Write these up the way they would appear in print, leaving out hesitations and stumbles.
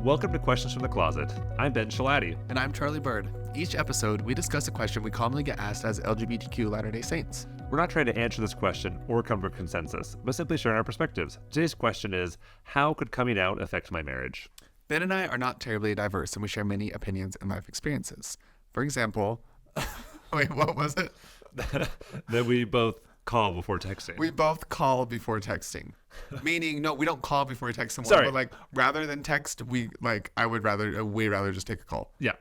Welcome to Questions from the Closet. I'm Ben Shalati. And I'm Charlie Bird. Each episode, we discuss a question we commonly get asked as LGBTQ Latter-day Saints. We're not trying to answer this question or come to a consensus, but simply sharing our perspectives. Today's question is, how could coming out affect my marriage? Ben and I are not terribly diverse, and we share many opinions and life experiences. For example, wait, what was it? That we both call before texting. We both call before texting. Meaning, no, we don't call before we text someone. Sorry. But rather than text, I would way rather just take a call. Yeah.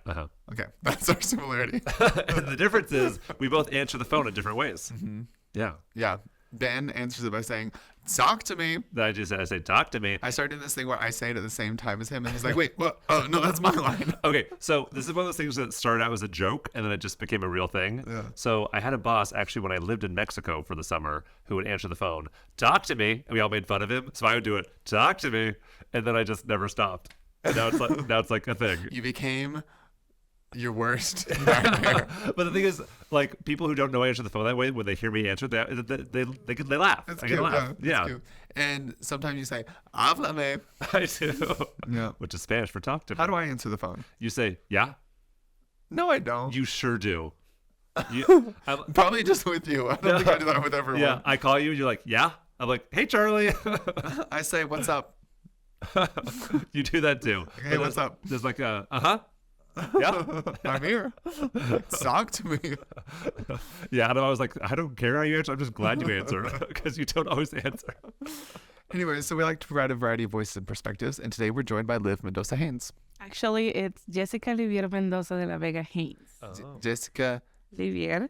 Okay, that's our similarity. The difference is we both answer the phone in different ways. Mm-hmm. Yeah. Yeah. Ben answers it by saying, "Talk to me." I say, talk to me. I started this thing where I say it at the same time as him, and he's like, "Wait, what? Oh, no, that's my line." Okay, so this is one of those things that started out as a joke, and then it just became a real thing. Yeah. So I had a boss, actually, when I lived in Mexico for the summer, who would answer the phone, "Talk to me," and we all made fun of him. So I would do it, "Talk to me," and then I just never stopped. And now it's like a thing. You became your worst nightmare. But the thing is, like, people who don't know I answer the phone that way, when they hear me answer, they laugh. That's I cute. can laugh. Yeah. Cute. And sometimes you say, "Háblame." I do. Yeah. Which is Spanish for talk to me. How do I answer the phone? You say, "Yeah." No, I don't. You sure do. Probably just with you. I don't think I do that with everyone. Yeah, I call you, and you're like, "Yeah." I'm like, "Hey, Charlie." I say, "What's up?" You do that too. Hey, what's up? There's like a, yeah. I'm here. Talk to me. Yeah, and I was like, I don't care how you answer. I'm just glad you answer because you don't always answer. Anyway, so we like to provide a variety of voices and perspectives, and today we're joined by Liv Mendoza Haynes. Actually, it's Jessica Livier Mendoza de la Vega Haynes. Jessica Livier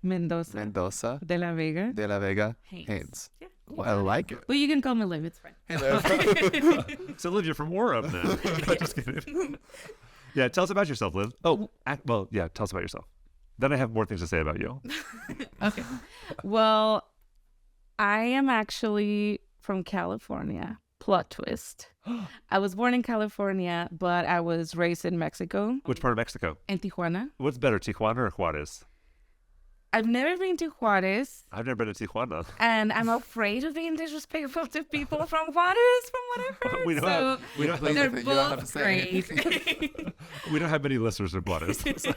Mendoza de la Vega de la Vega Haynes. Haynes. Yeah. Well, I like it. Well, you can call me Liv. It's fine. Hey, Liv. So, Liv, you're from Warham then. Just kidding. Yeah, tell us about yourself, Liv. Tell us about yourself. Then I have more things to say about you. Okay. Well, I am actually from California. Plot twist. I was born in California, but I was raised in Mexico. Which part of Mexico? In Tijuana. What's better, Tijuana or Juarez? I've never been to Juarez. I've never been to Tijuana. And I'm afraid of being disrespectful to people from Juarez, from what I've heard. We don't They're You don't have to both say great. We don't have many listeners in Juarez. So.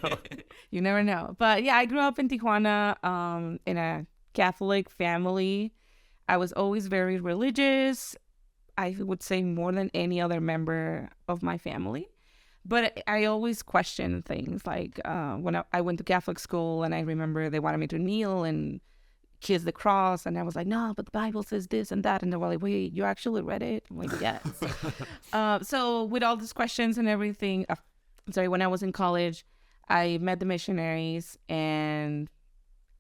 You never know. But yeah, I grew up in Tijuana in a Catholic family. I was always very religious. I would say more than any other member of my family. But I always questioned things like when I went to Catholic school, and I remember they wanted me to kneel and kiss the cross. And I was like, no, but the Bible says this and that. And they were like, wait, you actually read it? I'm like, yes. So with all these questions and everything, when I was in college, I met the missionaries and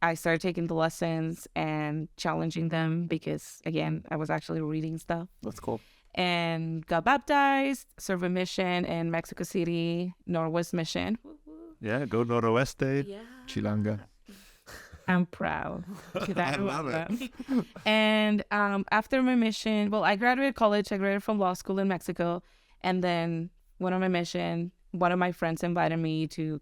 I started taking the lessons and challenging them because, again, I was actually reading stuff. That's cool. And got baptized, served a mission in Mexico City, Northwest Mission. Yeah, go Noroeste. Yeah. Chilanga. I'm proud. I love it. And after my mission, I graduated college. I graduated from law school in Mexico. And then went on my mission. One of my friends invited me to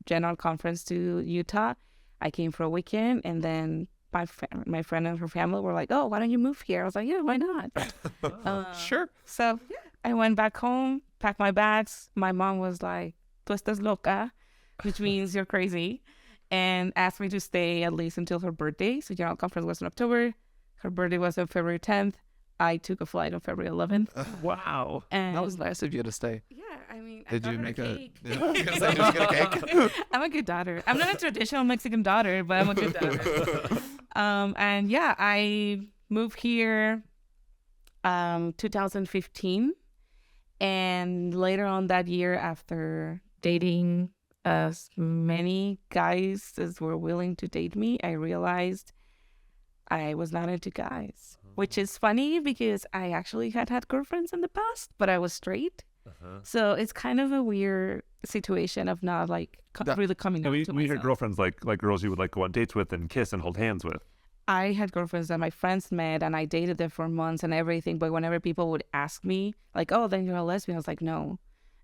general conference to Utah. I came for a weekend, and then my friend and her family were like, "Oh, why don't you move here?" I was like, "Yeah, why not?" Sure. So yeah, I went back home, packed my bags. My mom was like, "Tú estás loca," which means you're crazy, and asked me to stay at least until her birthday. So general conference was in October. Her birthday was on February 10th. I took a flight on February 11th. Wow. And That was nice of you to stay. yeah, I mean, Did I you got her make cake. did you get a cake? I'm a good daughter. I'm not a traditional Mexican daughter, but I'm a good daughter. And yeah, I moved here 2015. And later on that year, after dating as many guys as were willing to date me, I realized I was not into guys, which is funny because I actually had girlfriends in the past, but I was straight. So it's kind of a weird situation of not really coming out to we had myself. girlfriends like girls you would like go on dates with and kiss and hold hands with. I had girlfriends that my friends met, and I dated them for months and everything. But whenever people would ask me, like, "Oh, then you're a lesbian," I was like, "No,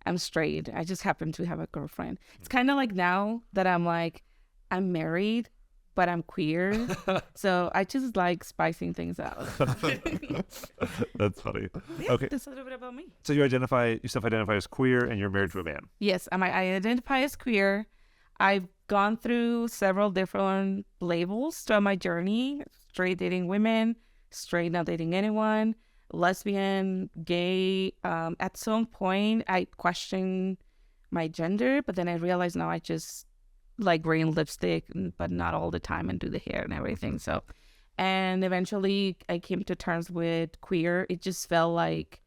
I'm straight. I just happen to have a girlfriend." It's kind of like now that I'm married, but I'm queer. So I just like spicing things up. That's funny. Yeah, Okay. that's a little bit about me. So you self-identify as queer, and you're married to a man. Yes, I identify as queer. I've gone through several different labels throughout my journey: straight dating women, straight not dating anyone, lesbian, gay. At some point, I questioned my gender, but then I realized now I just like wearing lipstick, but not all the time, and do the hair and everything. So, and eventually I came to terms with queer. It just felt like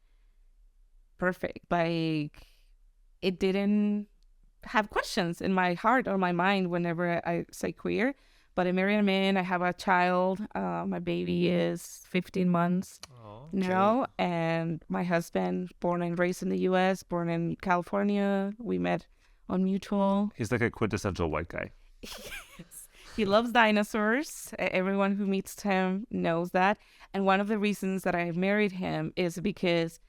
perfect. Like it didn't have questions in my heart or my mind whenever I say queer. But I married a man. I have a child. My baby is 15 months now, and my husband, born and raised in the U.S., born in California. We met on mutual. He's like a quintessential white guy. Yes. He loves dinosaurs. Everyone who meets him knows that. And one of the reasons that I married him is because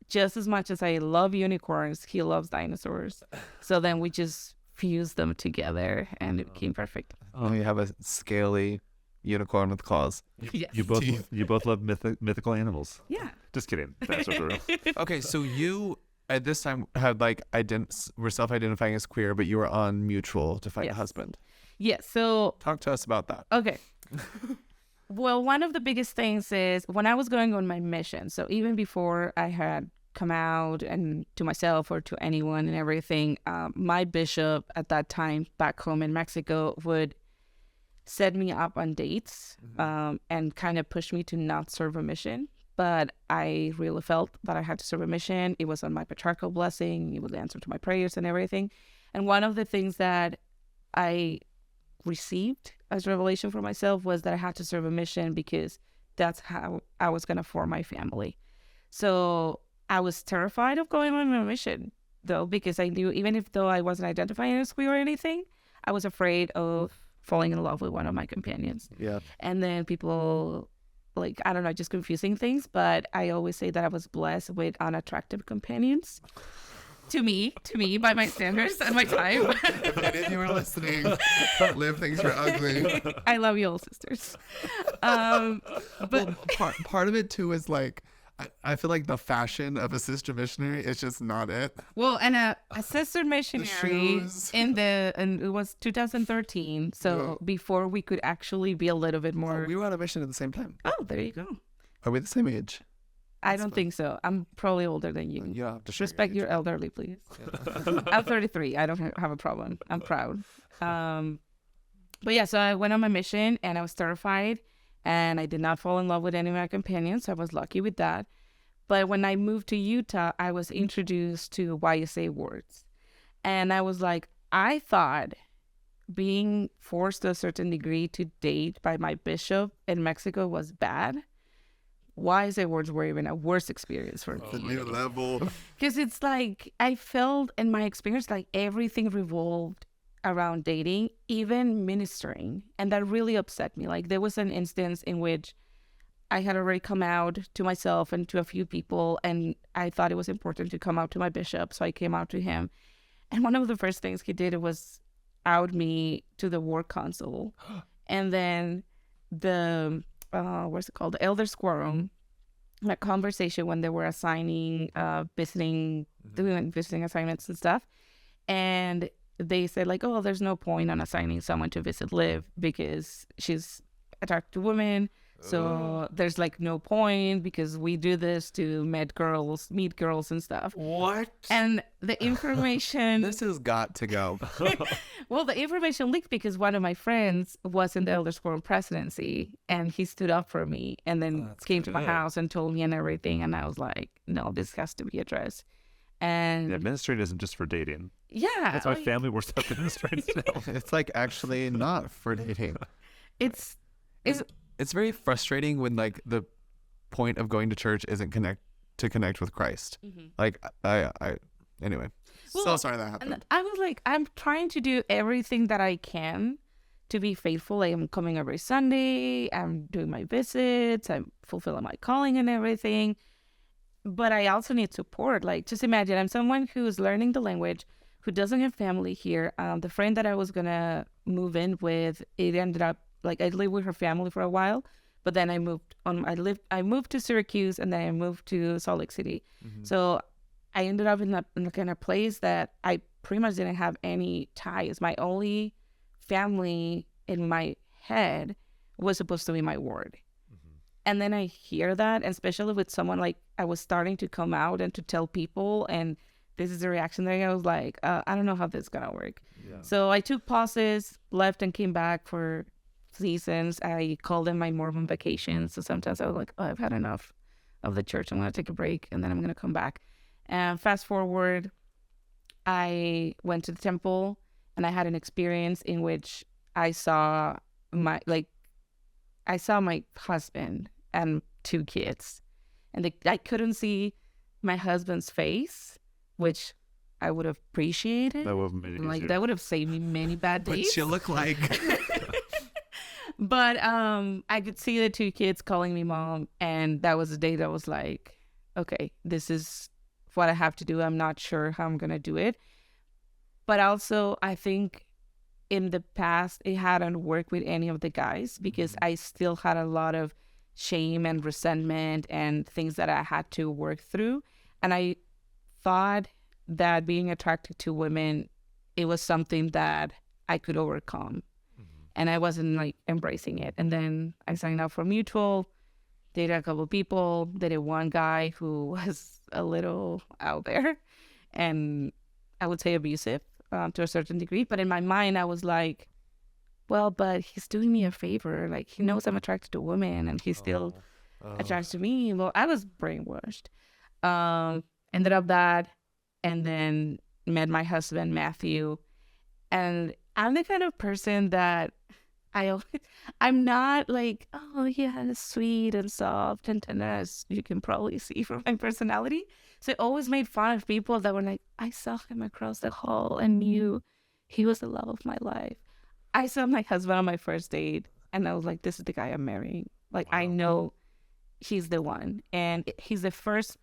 just as much as I love unicorns, he loves dinosaurs. So then we just fused them together and it became perfect. Oh, you have a scaly unicorn with claws. Yes. You both love mythical animals. Yeah. Just kidding. That's for real. Okay, so you at this time had like were self-identifying as queer, but you were on mutual to find a Yes. husband. Yes. So, Talk to us about that. okay. Well, one of the biggest things is when I was going on my mission. So even before I had come out and to myself or to anyone and everything, my bishop at that time back home in Mexico would set me up on dates and kind of push me to not serve a mission. But I really felt that I had to serve a mission. It was on my patriarchal blessing. It would answer to my prayers and everything. And one of the things that I received as revelation for myself was that I had to serve a mission because that's how I was going to form my family. So I was terrified of going on a mission, though, because I knew even if though I wasn't identifying as queer or anything, I was afraid of falling in love with one of my companions. Yeah. And then people, like, I don't know, just confusing things. But I always say that I was blessed with unattractive companions. To me, by my standards and my time. If any of you are listening, Liv thinks you're ugly. I love you all, sisters. But Part of it too is like, I feel like the fashion of a sister missionary is just not it. well, and a sister missionary shoes. and it was 2013. So before we could actually be a little bit more. We were on a mission at the same time. Oh, there you go. Are we the same age? I don't think so. I'm probably older than you. You don't have to share Respect your your elderly, please. I'm 33. I don't have a problem. I'm proud. But yeah, so I went on my mission and I was terrified and I did not fall in love with any of my companions. So I was lucky with that. But when I moved to Utah, I was introduced to YSA words. And I was like, I thought being forced to a certain degree to date by my bishop in Mexico was bad. YSA words were even a worse experience for me. The new level. Because it's like, I felt in my experience like everything revolved around dating, even ministering. And that really upset me. Like there was an instance in which I had already come out to myself and to a few people. And I thought it was important to come out to my bishop. So I came out to him. And one of the first things he did was out me to the work council. And then the... what's it called? The Elders Quorum, a conversation when they were assigning, doing visiting assignments and stuff. And they said like, oh, there's no point on assigning someone to visit Liv because she's attracted to women. So there's like no point because we do this to meet girls and stuff. What? And the information... This has got to go. Well, the information leaked because one of my friends was in the Elders Quorum presidency and he stood up for me and then came to my house and told me and everything. And I was like, no, this has to be addressed. And Administrating isn't just for dating. yeah, That's why family works up administrating still. It's like actually not for dating. it's It's very frustrating when like the point of going to church isn't connect with Christ. Like I anyway. So Well, sorry that happened. and I was like, I'm trying to do everything that I can to be faithful. Like, I'm coming every Sunday. I'm doing my visits. I'm fulfilling my calling and everything. But I also need support. Like, just imagine I'm someone who's learning the language, who doesn't have family here. The friend that I was going to move in with, it ended up like I lived with her family for a while, but then I moved to Syracuse, and then I moved to Salt Lake City. So I ended up in a kind of place that I pretty much didn't have any ties. My only family in my head was supposed to be my ward. And then I hear that, and especially with someone like I was starting to come out and to tell people, and this is the reaction that I was like, I don't know how this is going to work. Yeah. So I took pauses, left and came back for seasons. I called them my Mormon vacations. So sometimes I was like, oh, I've had enough of the church. I'm going to take a break, and then I'm going to come back. And fast forward, I went to the temple, and I had an experience in which I saw my husband and 2 kids, and I couldn't see my husband's face, which I would have appreciated. That would have made it Like easier. that would have saved me many bad days. What's she look like? But I could see the 2 kids calling me mom, and that was the day that I was like, okay, this is what I have to do. I'm not sure how I'm gonna do it. But also, I think in the past, it hadn't worked with any of the guys because I still had a lot of shame and resentment and things that I had to work through. And I thought that being attracted to women, it was something that I could overcome. And I wasn't like embracing it. And then I signed up for Mutual, dated a couple of people, dated one guy who was a little out there and I would say abusive to a certain degree. But in my mind, I was like, well, but he's doing me a favor. Like, he knows I'm attracted to women and he's still attracted to me. Well, I was brainwashed. Ended up that, and then met my husband, Matthew. And I'm the kind of person that I'm not like, oh, yeah, sweet and soft and tender, as you can probably see from my personality. So I always made fun of people that were like, I saw him across the hall and knew he was the love of my life. I saw my husband on my first date, and I was like, this is the guy I'm marrying. Like, I know he's the one. And he's the first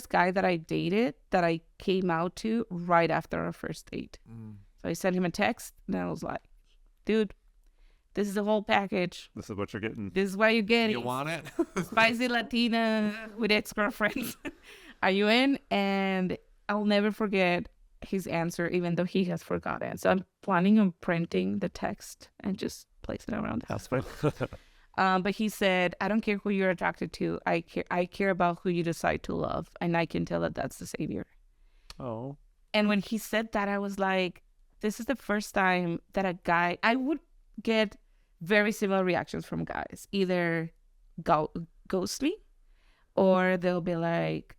guy that I dated that I came out to right after our first date. So I sent him a text, and I was like, dude, this is the whole package. This is what you're getting. This is what you're getting. You want it? Spicy Latina with ex-girlfriends. Are you in? And I'll never forget his answer, even though he has forgotten. So I'm planning on printing the text and just place it around the house. But he said, I don't care who you're attracted to. I care about who you decide to love. And I can tell that that's the savior. Oh. And when he said that, I was like, this is the first time that a guy, I would get very similar reactions from guys. Either ghost me, or they'll be like,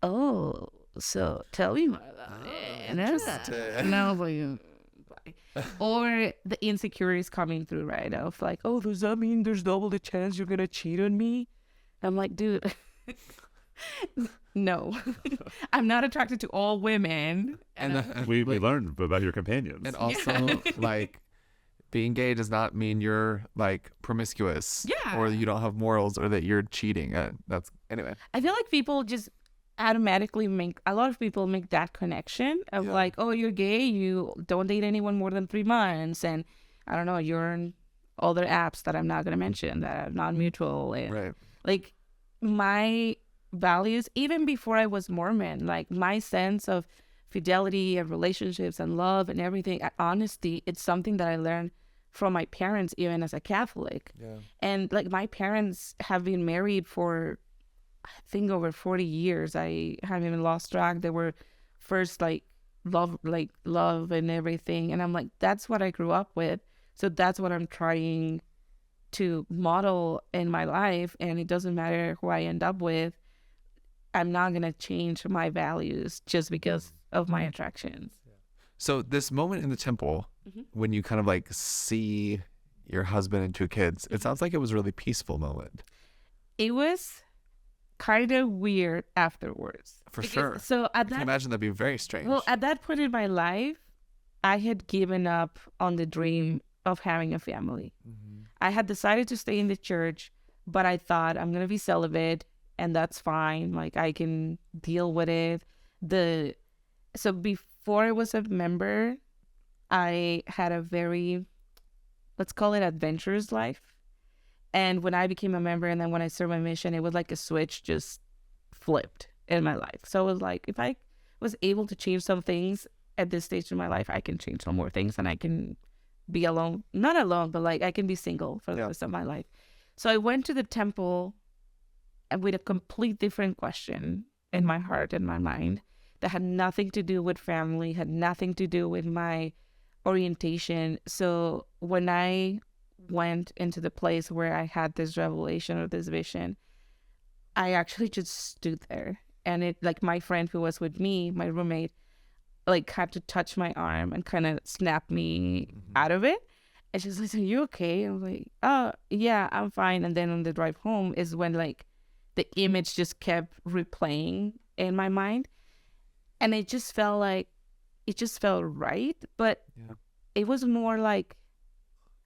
oh, so tell me more about it. And I was like, or the insecurities coming through, right? Of like, oh, does that mean there's double the chance you're gonna cheat on me? I'm like, dude, no, I'm not attracted to all women. And We learned about your companions. And also, like, being gay does not mean you're like promiscuous, or you don't have morals, or that you're cheating. That's anyway. I feel like people just automatically a lot of people make that connection of like, oh, you're gay, you don't date anyone more than 3 months, and I don't know, you're on other apps that I'm not gonna mention that are non-mutual, and Right. like my values, even before I was Mormon, like my sense of fidelity and relationships and love and everything, honesty, it's something that I learned from my parents, even as a Catholic. And like my parents have been married for, I think, over 40 years. I haven't even lost track. They were first like love and everything. And I'm like, that's what I grew up with. So that's what I'm trying to model in my life. And it doesn't matter who I end up with. I'm not going to change my values just because of my attractions. So this moment in the temple, when you kind of like see your husband and 2 kids, it sounds like it was a really peaceful moment. It was kind of weird afterwards. For sure. So I can imagine that'd be very strange. Well, at that point in my life, I had given up on the dream of having a family. I had decided to stay in the church, but I thought I'm going to be celibate and that's fine. Like I can deal with it. So before I was a member, I had a very let's call it adventurous life. And when I became a member and then when I served my mission, it was like a switch just flipped in my life. So it was like, if I was able to change some things at this stage in my life, I can change some more things and I can be alone, not alone, but like I can be single for the rest of my life. So I went to the temple with a complete different question in my heart and my mind that had nothing to do with family, had nothing to do with my orientation. So when I went into the place where I had this revelation or this vision, I actually just stood there. And it, like, my friend who was with me, my roommate, like, had to touch my arm and kind of snap me out of it. And she's like, "Are you okay?" I was like, "Oh, yeah, I'm fine." And then on the drive home is when, like, the image just kept replaying in my mind. And it just felt right. But it was more like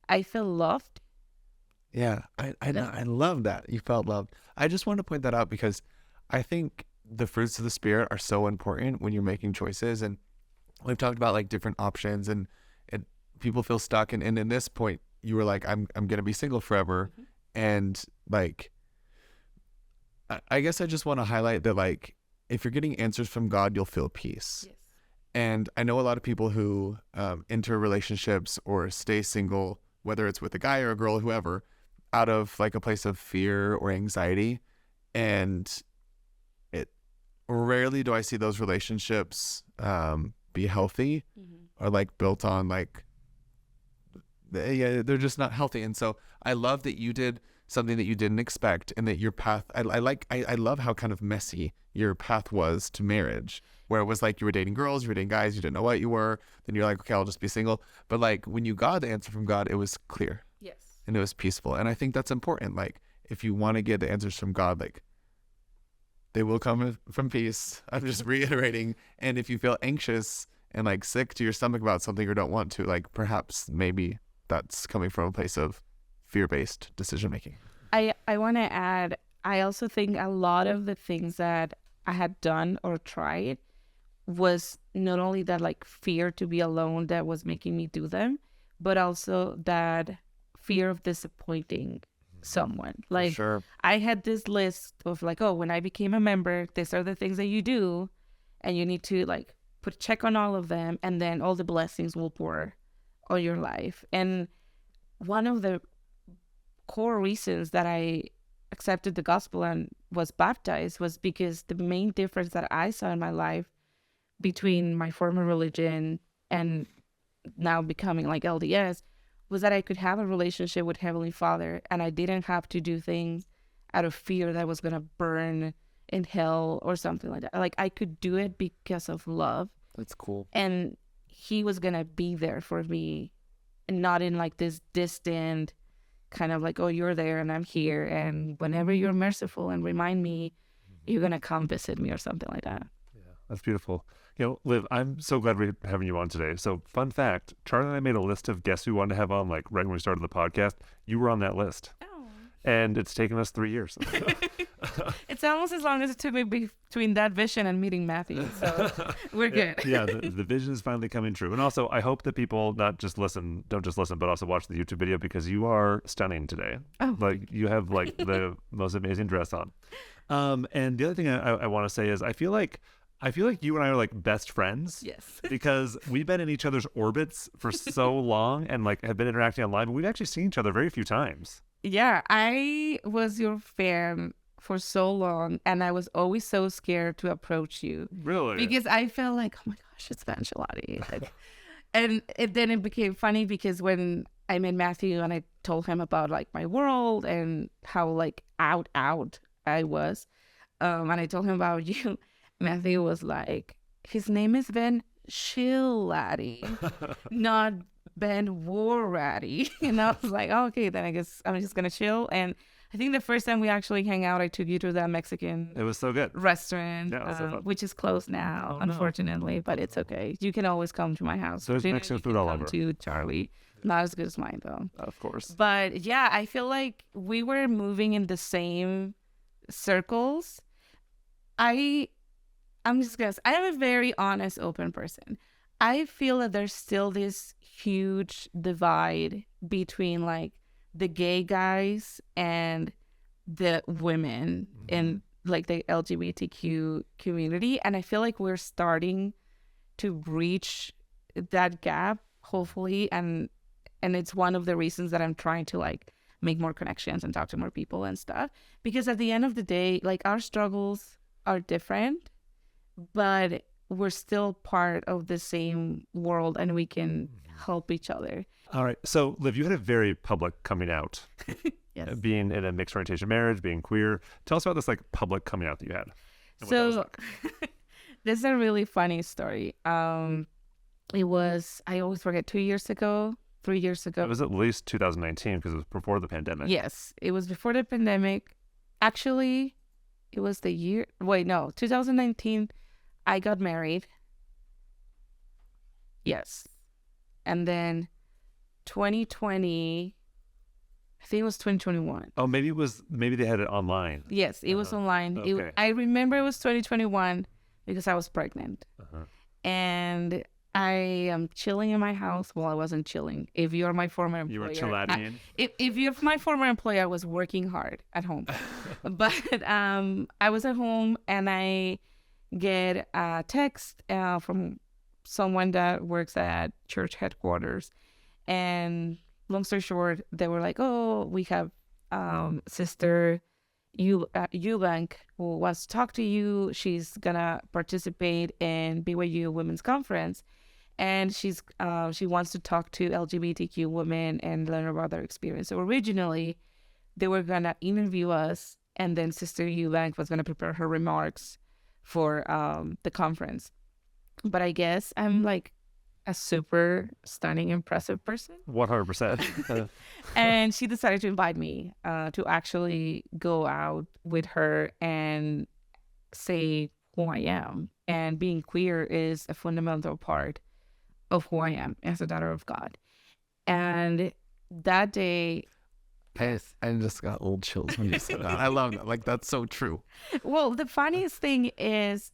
I felt loved. Yeah, I love that. You felt loved. I just want to point that out because I think the fruits of the Spirit are so important when you're making choices. And we've talked about like different options and people feel stuck. And in this point, you were like, I'm going to be single forever. And like, I guess I just want to highlight that, like, if you're getting answers from God, you'll feel peace. Yes. And I know a lot of people who enter relationships or stay single, whether it's with a guy or a girl, whoever, out of like a place of fear or anxiety. And it rarely do I see those relationships be healthy or like built on like, they're just not healthy. And so I love that you did something that you didn't expect and that your path, I love how kind of messy your path was to marriage, where it was like you were dating girls, you were dating guys, you didn't know what you were. Then you're like, okay, I'll just be single. But like when you got the answer from God, it was clear. Yes. And it was peaceful. And I think that's important. Like if you want to get the answers from God, like they will come from peace. I'm just reiterating. And if you feel anxious and like sick to your stomach about something or don't want to, like perhaps maybe that's coming from a place of fear-based decision-making. I want to add, I also think a lot of the things that I had done or tried was not only that like fear to be alone that was making me do them, but also that fear of disappointing someone. Like Sure. I had this list of like, oh, when I became a member, these are the things that you do, and you need to like put a check on all of them, and then all the blessings will pour on your life. And one of the core reasons that I accepted the gospel and was baptized was because the main difference that I saw in my life between my former religion and now becoming like LDS was that I could have a relationship with Heavenly Father and I didn't have to do things out of fear that I was going to burn in hell or something like that. Like I could do it because of love. That's cool. And He was going to be there for me and not in like this distant kind of like, oh, you're there and I'm here. And whenever you're merciful and remind me, you're going to come visit me or something like that. Yeah, that's beautiful. You know, Liv, I'm so glad we're having you on today. So, fun fact, Charlie and I made a list of guests we wanted to have on, like, right when we started the podcast. You were on that list. Oh. And it's taken us 3 years. It's almost as long as it took me between that vision and meeting Matthew. So, we're good. Yeah, the vision is finally coming true. And also, I hope that people don't just listen, but also watch the YouTube video because you are stunning today. Oh. Like, you have, like, the most amazing dress on. And the other thing I want to say is I feel like you and I are like best friends. Yes. Because we've been in each other's orbits for so long and like have been interacting online, but we've actually seen each other very few times. Yeah, I was your fan for so long and I was always so scared to approach you. Really? Because I felt like, oh my gosh, it's Vangelotti. Like, and then it became funny because when I met Matthew and I told him about like my world and how like out I was, and I told him about you, Matthew was like, his name is Ben Chill-Laddie, not Ben War-Ratty. And I was like, oh, okay, then I guess I'm just going to chill. And I think the first time we actually hang out, I took you to that Mexican It was so good. restaurant, Yeah, it was so fun. which is closed now, Oh, no. unfortunately, but it's okay. You can always come to my house. There's Dinner, Mexican you food can all come over. to Charlie. Not as good as mine, though. Of course. But yeah, I feel like we were moving in the same circles. I'm just gonna say, I am a very honest, open person. I feel that there's still this huge divide between like the gay guys and the women in like the LGBTQ community. And I feel like we're starting to breach that gap, hopefully. And it's one of the reasons that I'm trying to like make more connections and talk to more people and stuff. Because at the end of the day, like our struggles are different, but we're still part of the same world and we can help each other. All right. So, Liv, you had a very public coming out, Yes. being in a mixed orientation marriage, being queer. Tell us about this like public coming out that you had. And what that was So like. this is a really funny story. It was, I always forget, 2 years ago, 3 years ago. It was at least 2019 because it was before the pandemic. Yes, it was before the pandemic. Actually, it was 2019, I got married. Yes. And then 2020, I think it was 2021. Oh, maybe they had it online. Yes, it was online. Okay. I remember it was 2021 because I was pregnant. Uh-huh. And I am chilling in my house. Well, I wasn't chilling. If you're my former employer, You were chillating. if you're my former employer, I was working hard at home. But I was at home and I get a text from someone that works at church headquarters. And long story short, they were like, "Oh, we have Sister Eubank who wants to talk to you. She's gonna participate in BYU Women's Conference, and she wants to talk to LGBTQ women and learn about their experience." So originally, they were gonna interview us, and then Sister Eubank was gonna prepare her remarks for the conference. But I guess I'm like a super stunning, impressive person. 100%. And she decided to invite me to actually go out with her and say who I am. And being queer is a fundamental part of who I am as a daughter of God. And that day, I just got old chills when you said that. I love that. Like, that's so true. well, the funniest thing is,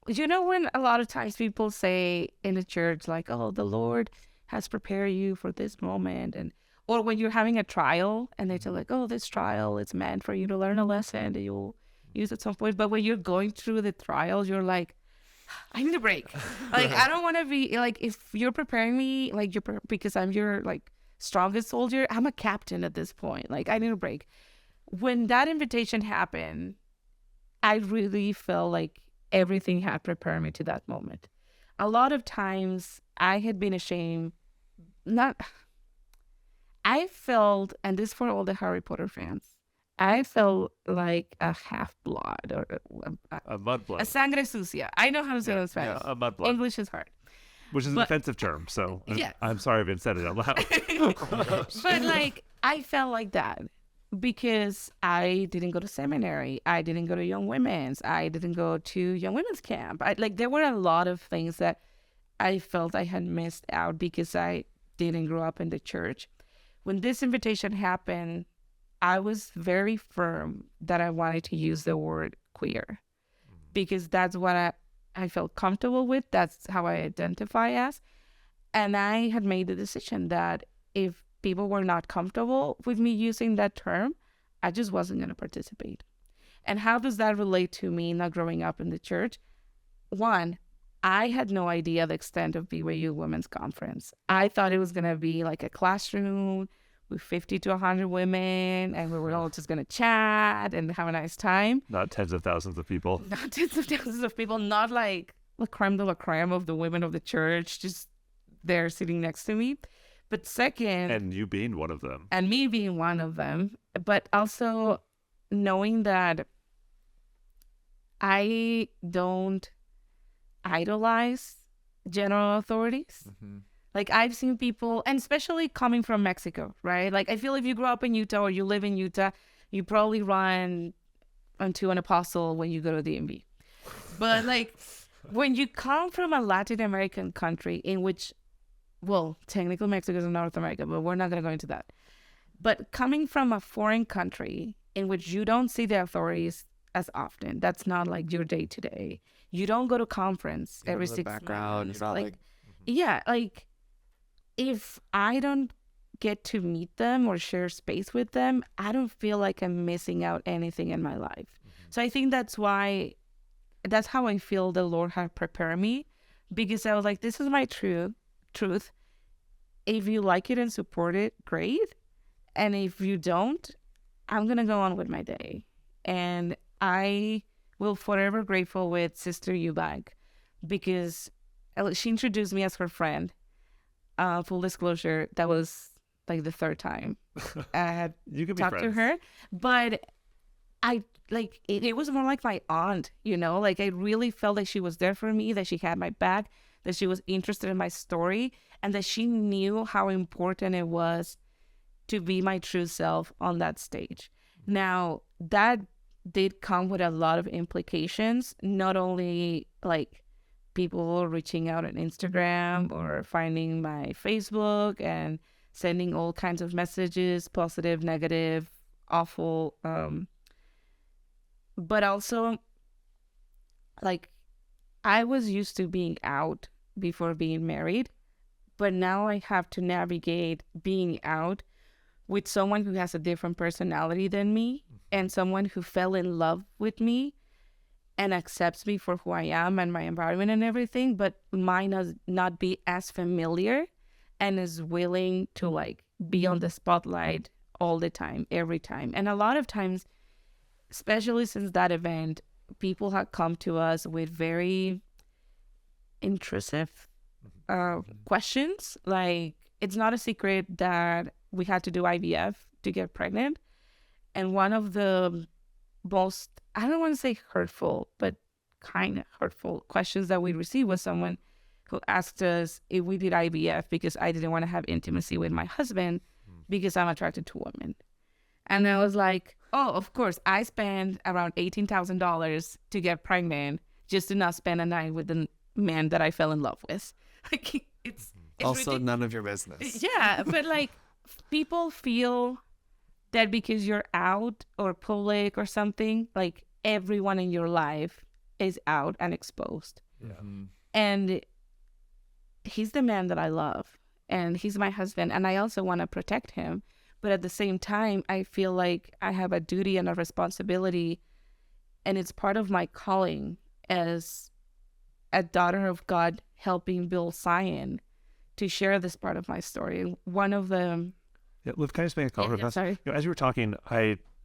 you know, when a lot of times people say in the church, like, "Oh, the Lord has prepared you for this moment," and or when you're having a trial and they tell like, "Oh, this trial is meant for you to learn a lesson that you'll use at some point." But when you're going through the trials, you're like, "I need a break." Like, I don't want to be like, if you're preparing me, like because I'm your like strongest soldier, I'm a captain at this point. Like, I need a break. When that invitation happened, I really felt like everything had prepared me to that moment. A lot of times I had been ashamed. I felt, and this for all the Harry Potter fans, I felt like a half-blood or A mudblood. a sangre sucia. I know how to say it in Spanish. A mudblood. English is hard. Which is an But- offensive term, so Yes. I'm sorry I've said it out loud. But like, I felt like that because I didn't go to seminary. I didn't go to Young Women's. I didn't go to Young Women's Camp. There were a lot of things that I felt I had missed out because I didn't grow up in the church. When this invitation happened, I was very firm that I wanted to use the word queer because that's what I felt comfortable with. That's how I identify as. And I had made the decision that if people were not comfortable with me using that term, I just wasn't going to participate. And how does that relate to me not growing up in the church? One, I had no idea the extent of BYU Women's Conference. I thought it was going to be like a classroom with 50 to 100 women, and we were all just going to chat and have a nice time. Not tens of thousands of people. Not tens of thousands of people, not like the creme de la creme of the women of the church, just there sitting next to me. But second, And you being one of them. and me being one of them, but also knowing that I don't idolize general authorities. Like, I've seen people, and especially coming from Mexico, right? Like, I feel if you grew up in Utah or you live in Utah, you probably run onto an apostle when you go to DMV. But like, when you come from a Latin American country in which, well, technically Mexico is in North America, but we're not going to go into that. But coming from a foreign country in which you don't see the authorities as often, that's not like your day to day. You don't go to conference every 6 months. background. You're not like Yeah, like if I don't get to meet them or share space with them, I don't feel like I'm missing out anything in my life. So I think that's how I feel the Lord had prepared me, because I was like, this is my truth. If you like it and support it, great. And if you don't, I'm going to go on with my day. And I will forever grateful with Sister Eubank, because she introduced me as her friend. Full disclosure, that was like the third time I had You could be talked to friends. her. But I like it was more like my aunt, like I really felt like she was there for me, that she had my back, that she was interested in my story, and that she knew how important it was to be my true self on that stage. Now, that did come with a lot of implications, not only like people reaching out on Instagram or finding my Facebook and sending all kinds of messages, positive, negative, awful, but also like I was used to being out before being married, but now I have to navigate being out with someone who has a different personality than me, and someone who fell in love with me and accepts me for who I am and my environment and everything, but might not be as familiar and is willing to like be on the spotlight all the time, every time. And a lot of times, especially since that event, people have come to us with very intrusive questions. Like, it's not a secret that we had to do IVF to get pregnant. And one of the most, I don't want to say hurtful, but kind of hurtful questions that we received was someone who asked us if we did IVF because I didn't want to have intimacy with my husband because I'm attracted to women. And I was like, oh, of course, I spent around $18,000 to get pregnant just to not spend a night with the man that I fell in love with. Like, it's Also, none of your business. yeah, but like people feel that because you're out or public or something, like everyone in your life is out and exposed. Yeah. And he's the man that I love, and he's my husband, and I also want to protect him. But at the same time, I feel like I have a duty and a responsibility, and it's part of my calling as a daughter of God helping build Zion to share this part of my story. One of the... Yeah, Liv, can I just make a comment? Yeah, sorry. As you were talking,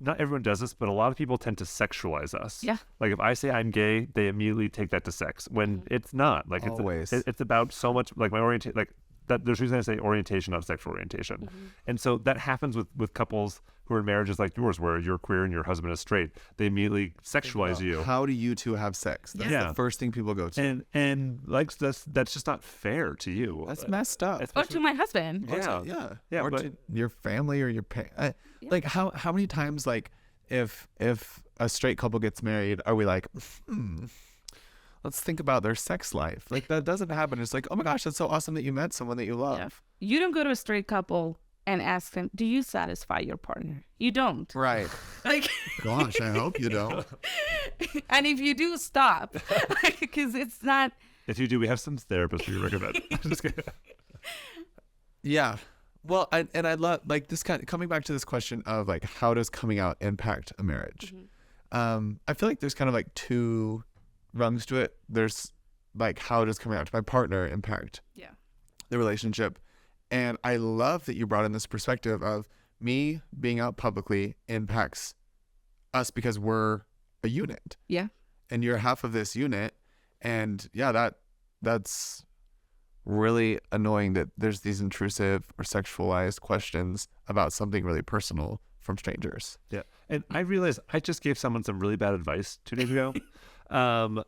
not everyone does this, but a lot of people tend to sexualize us. Yeah. Like if I say I'm gay, they immediately take that to sex when it's not. Like Always. it's about so much. Like my orientation, like that. There's a reason I say orientation, not sexual orientation. And so that happens with couples who are in marriages like yours, where you're queer and your husband is straight. They immediately sexualize you. How do you two have sex? That's Yeah. the first thing people go to. And like that's just not fair to you. That's messed up. Or to my husband. Yeah. Yeah. But- to your family or your parents. Like how many times, like if a straight couple gets married, are we like, let's think about their sex life? Like that doesn't happen. It's like, oh my gosh, that's so awesome that you met someone that you love. Yeah. You don't go to a straight couple and ask them, do you satisfy your partner? You don't. Right. Like, Gosh, I hope you don't. and if you do, stop. Because it's not... If you do, we have some therapists we recommend. I'm just kidding. Yeah. Well, I love like this kind of coming back to this question of like, how does coming out impact a marriage? I feel like there's kind of like two rungs to it. There's like, how does coming out to my partner impact the relationship? And I love that you brought in this perspective of me being out publicly impacts us because we're a unit. Yeah. And you're half of this unit. And yeah, that's really annoying that there's these intrusive or sexualized questions about something really personal from strangers. Yeah. And I realized I just gave someone some really bad advice 2 days ago.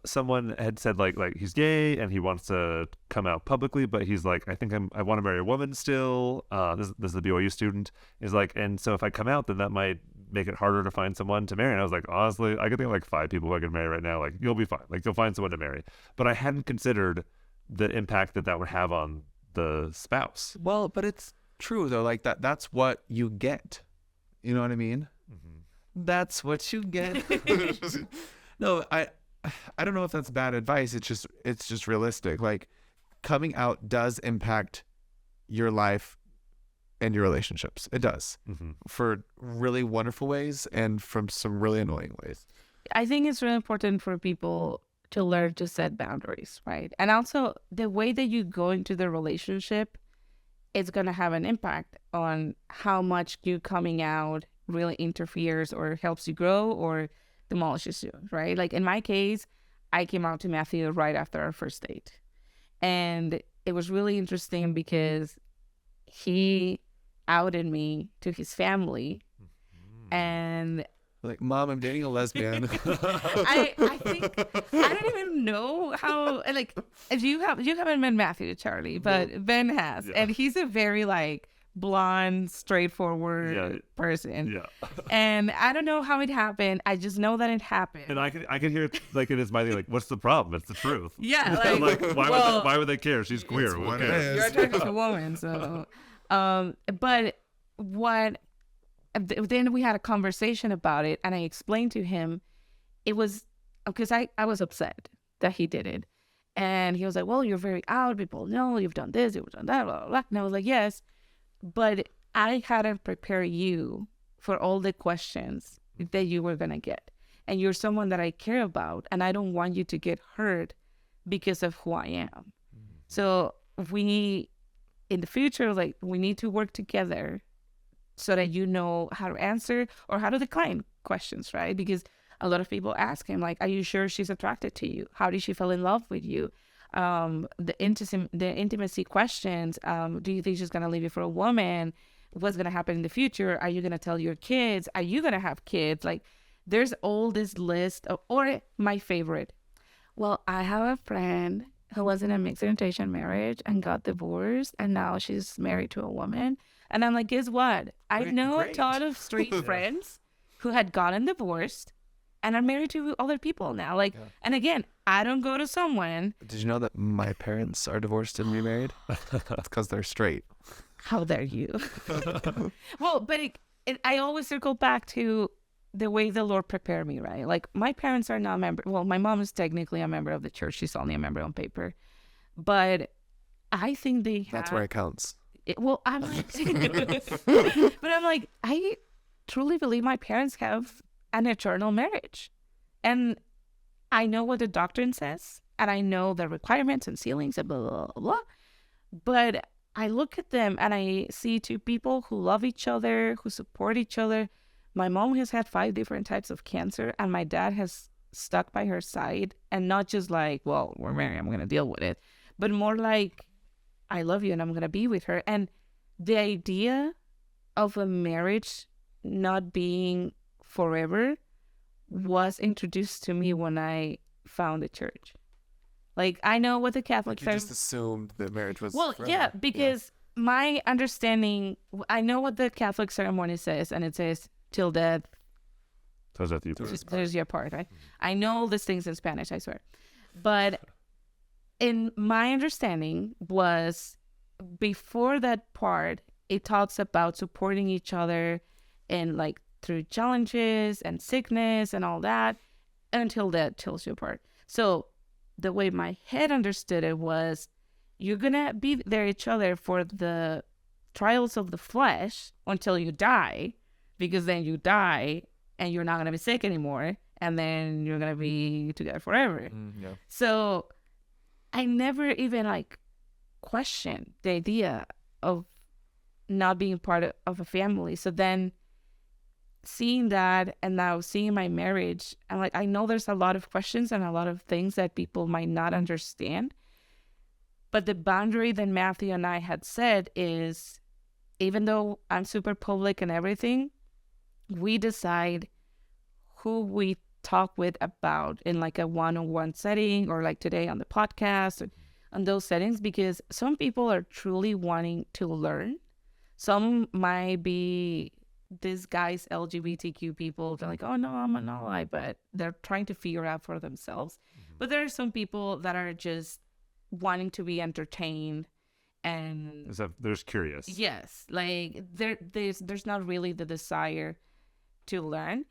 Someone had said like he's gay and he wants to come out publicly, but he's like, I want to marry a woman still. This is the BYU student. He's like, and so if I come out, then that might make it harder to find someone to marry. And I was like, honestly, I could think of like 5 people who I could marry right now. Like, you'll be fine. Like, you'll find someone to marry. But I hadn't considered the impact that would have on the spouse. Well, but it's true though. Like that's what you get. You know what I mean? That's what you get. No, I don't know if that's bad advice. It's just realistic. Like coming out does impact your life and your relationships. It does, for really wonderful ways and from some really annoying ways. I think it's really important for people to learn to set boundaries, right? And also the way that you go into the relationship is going to have an impact on how much you coming out really interferes or helps you grow or demolishes you, right? Like in my case, I came out to Matthew right after our first date. And it was really interesting because he outed me to his family. And like, Mom, I'm dating a lesbian. I think I don't even know how, like, you haven't met Matthew, Charlie, but Ben has, and he's a very like blonde, straightforward person. Yeah. And I don't know how it happened. I just know that it happened. And I can hear it like in his mind, like, what's the problem? It's the truth. Yeah. Like why would they care? She's queer. Who cares? You're attracted to a woman, so. But what? Then we had a conversation about it, and I explained to him it was because I was upset that he did it. And he was like, well, you're very out. People know you've done this, you've done that, blah, blah, blah. And I was like, yes, but I hadn't prepared you for all the questions that you were going to get. And you're someone that I care about, and I don't want you to get hurt because of who I am. So we, in the future, like, we need to work together so that you know how to answer or how to decline questions, right? Because a lot of people ask him, like, are you sure she's attracted to you? How did she fall in love with you? The intimacy questions. Do you think she's going to leave you for a woman? What's going to happen in the future? Are you going to tell your kids? Are you going to have kids? Like, there's all this list of, or my favorite. Well, I have a friend who was in a mixed orientation marriage and got divorced, and now she's married to a woman. And I'm like, guess what? I know a ton of straight friends who had gotten divorced and are married to other people now. Like, and again, I don't go to someone. Did you know that my parents are divorced and remarried? That's because they're straight. How dare you? Well, but I always circle back to the way the Lord prepared me, right? Like, my parents are not members. Well, my mom is technically a member of the church. She's only a member on paper. But I think they have... That's where it counts. I'm like... but I'm like, I truly believe my parents have an eternal marriage. And I know what the doctrine says. And I know the requirements and ceilings and blah, blah, blah, blah. But I look at them and I see two people who love each other, who support each other. My mom has had 5 different types of cancer, and my dad has stuck by her side. And not just like, well, we're married, I'm going to deal with it. But more like, I love you and I'm going to be with her. And the idea of a marriage not being forever was introduced to me when I found the church. Like, I know what the Catholic... You just assumed that marriage was Well, forever. yeah, because my understanding... I know what the Catholic ceremony says, and it says, till death... So that you There's your part, right? I know all these things in Spanish, I swear. But in my understanding was, before that part, it talks about supporting each other and, like, through challenges and sickness and all that, until death tills you apart. So the way my head understood it was, you're gonna be there each other for the trials of the flesh until you die, because then you die and you're not gonna be sick anymore, and then you're gonna be together forever. So I never even like questioned the idea of not being part of a family. So then seeing that, and now seeing my marriage, I'm like, I know there's a lot of questions and a lot of things that people might not understand. But the boundary that Matthew and I had said is, even though I'm super public and everything, we decide who we talk with about in like a one-on-one setting, or like today on the podcast, or on those settings, because some people are truly wanting to learn. Some might be these guys, LGBTQ people, they're like, oh no, I'm an ally, but they're trying to figure out for themselves. But there are some people that are just wanting to be entertained, and they're just curious. Yes, like there's not really the desire to learn.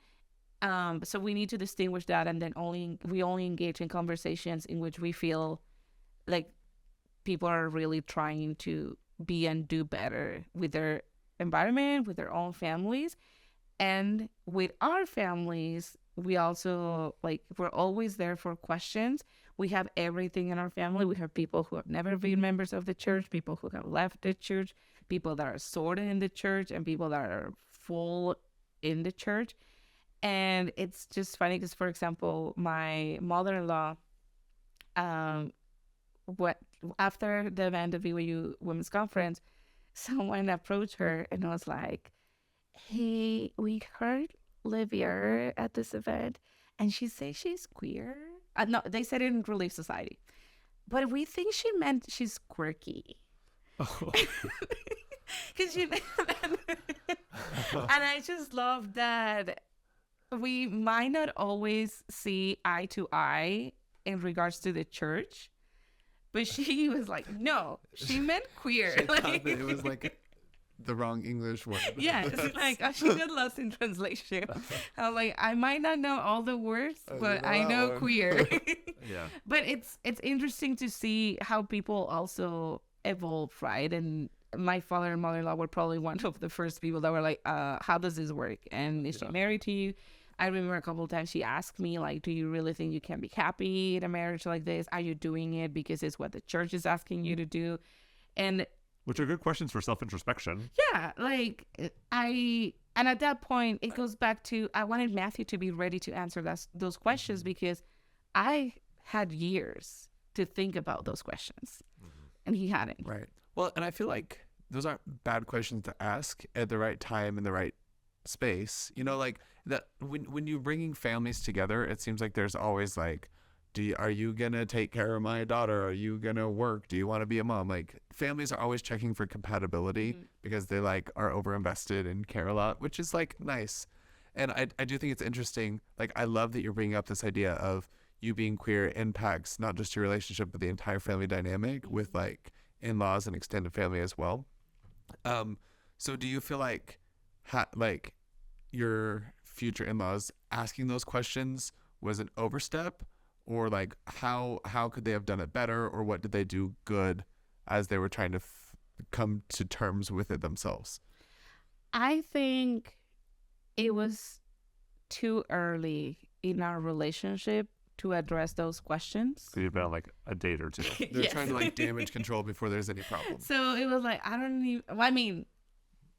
So we need to distinguish that, and then we only engage in conversations in which we feel like people are really trying to be and do better with their environment, with their own families. And with our families, we also like, we're always there for questions. We have everything in our family. We have people who have never been members of the church, people who have left the church, people that are sorted in the church, and people that are full in the church. And it's just funny because, for example, my mother-in-law, what after the event of BYU Women's Conference, someone approached her and was like, "Hey, we heard Livia at this event, and she says she's queer." No, they said it in Relief Society, but we think she meant she's quirky. Oh. Because and I just love that we might not always see eye to eye in regards to the church, but she was like, no, she meant queer. She thought that it was like the wrong English word. Yeah, it's like she got lost in translation. I'm like, I might not know all the words, but I know queer. Yeah. But it's interesting to see how people also evolve, right? And my father and mother-in-law were probably one of the first people that were like, how does this work? And is she married to you? I remember a couple of times she asked me, like, do you really think you can be happy in a marriage like this? Are you doing it because it's what the church is asking you to do? And which are good questions for self-introspection. yeah, like and at that point, it goes back to, I wanted Matthew to be ready to answer those questions because I had years to think about those questions and he hadn't. Right. Well, and I feel like those aren't bad questions to ask at the right time in the right space. You know, like that when you're bringing families together, it seems like there's always like, are you gonna take care of my daughter? Are you gonna work? Do you want to be a mom? Like families are always checking for compatibility because they like are over invested and care a lot, which is like nice. And I do think it's interesting. Like I love that you're bringing up this idea of you being queer impacts not just your relationship but the entire family dynamic with like in-laws and extended family as well. So do you feel like like your future in-laws asking those questions was an overstep? Or like how could they have done it better, or what did they do good as they were trying to come to terms with it themselves? I think it was too early in our relationship to address those questions. So you've been on like a date or two. They're trying to like damage control before there's any problem. So it was like, I don't even, well, I mean,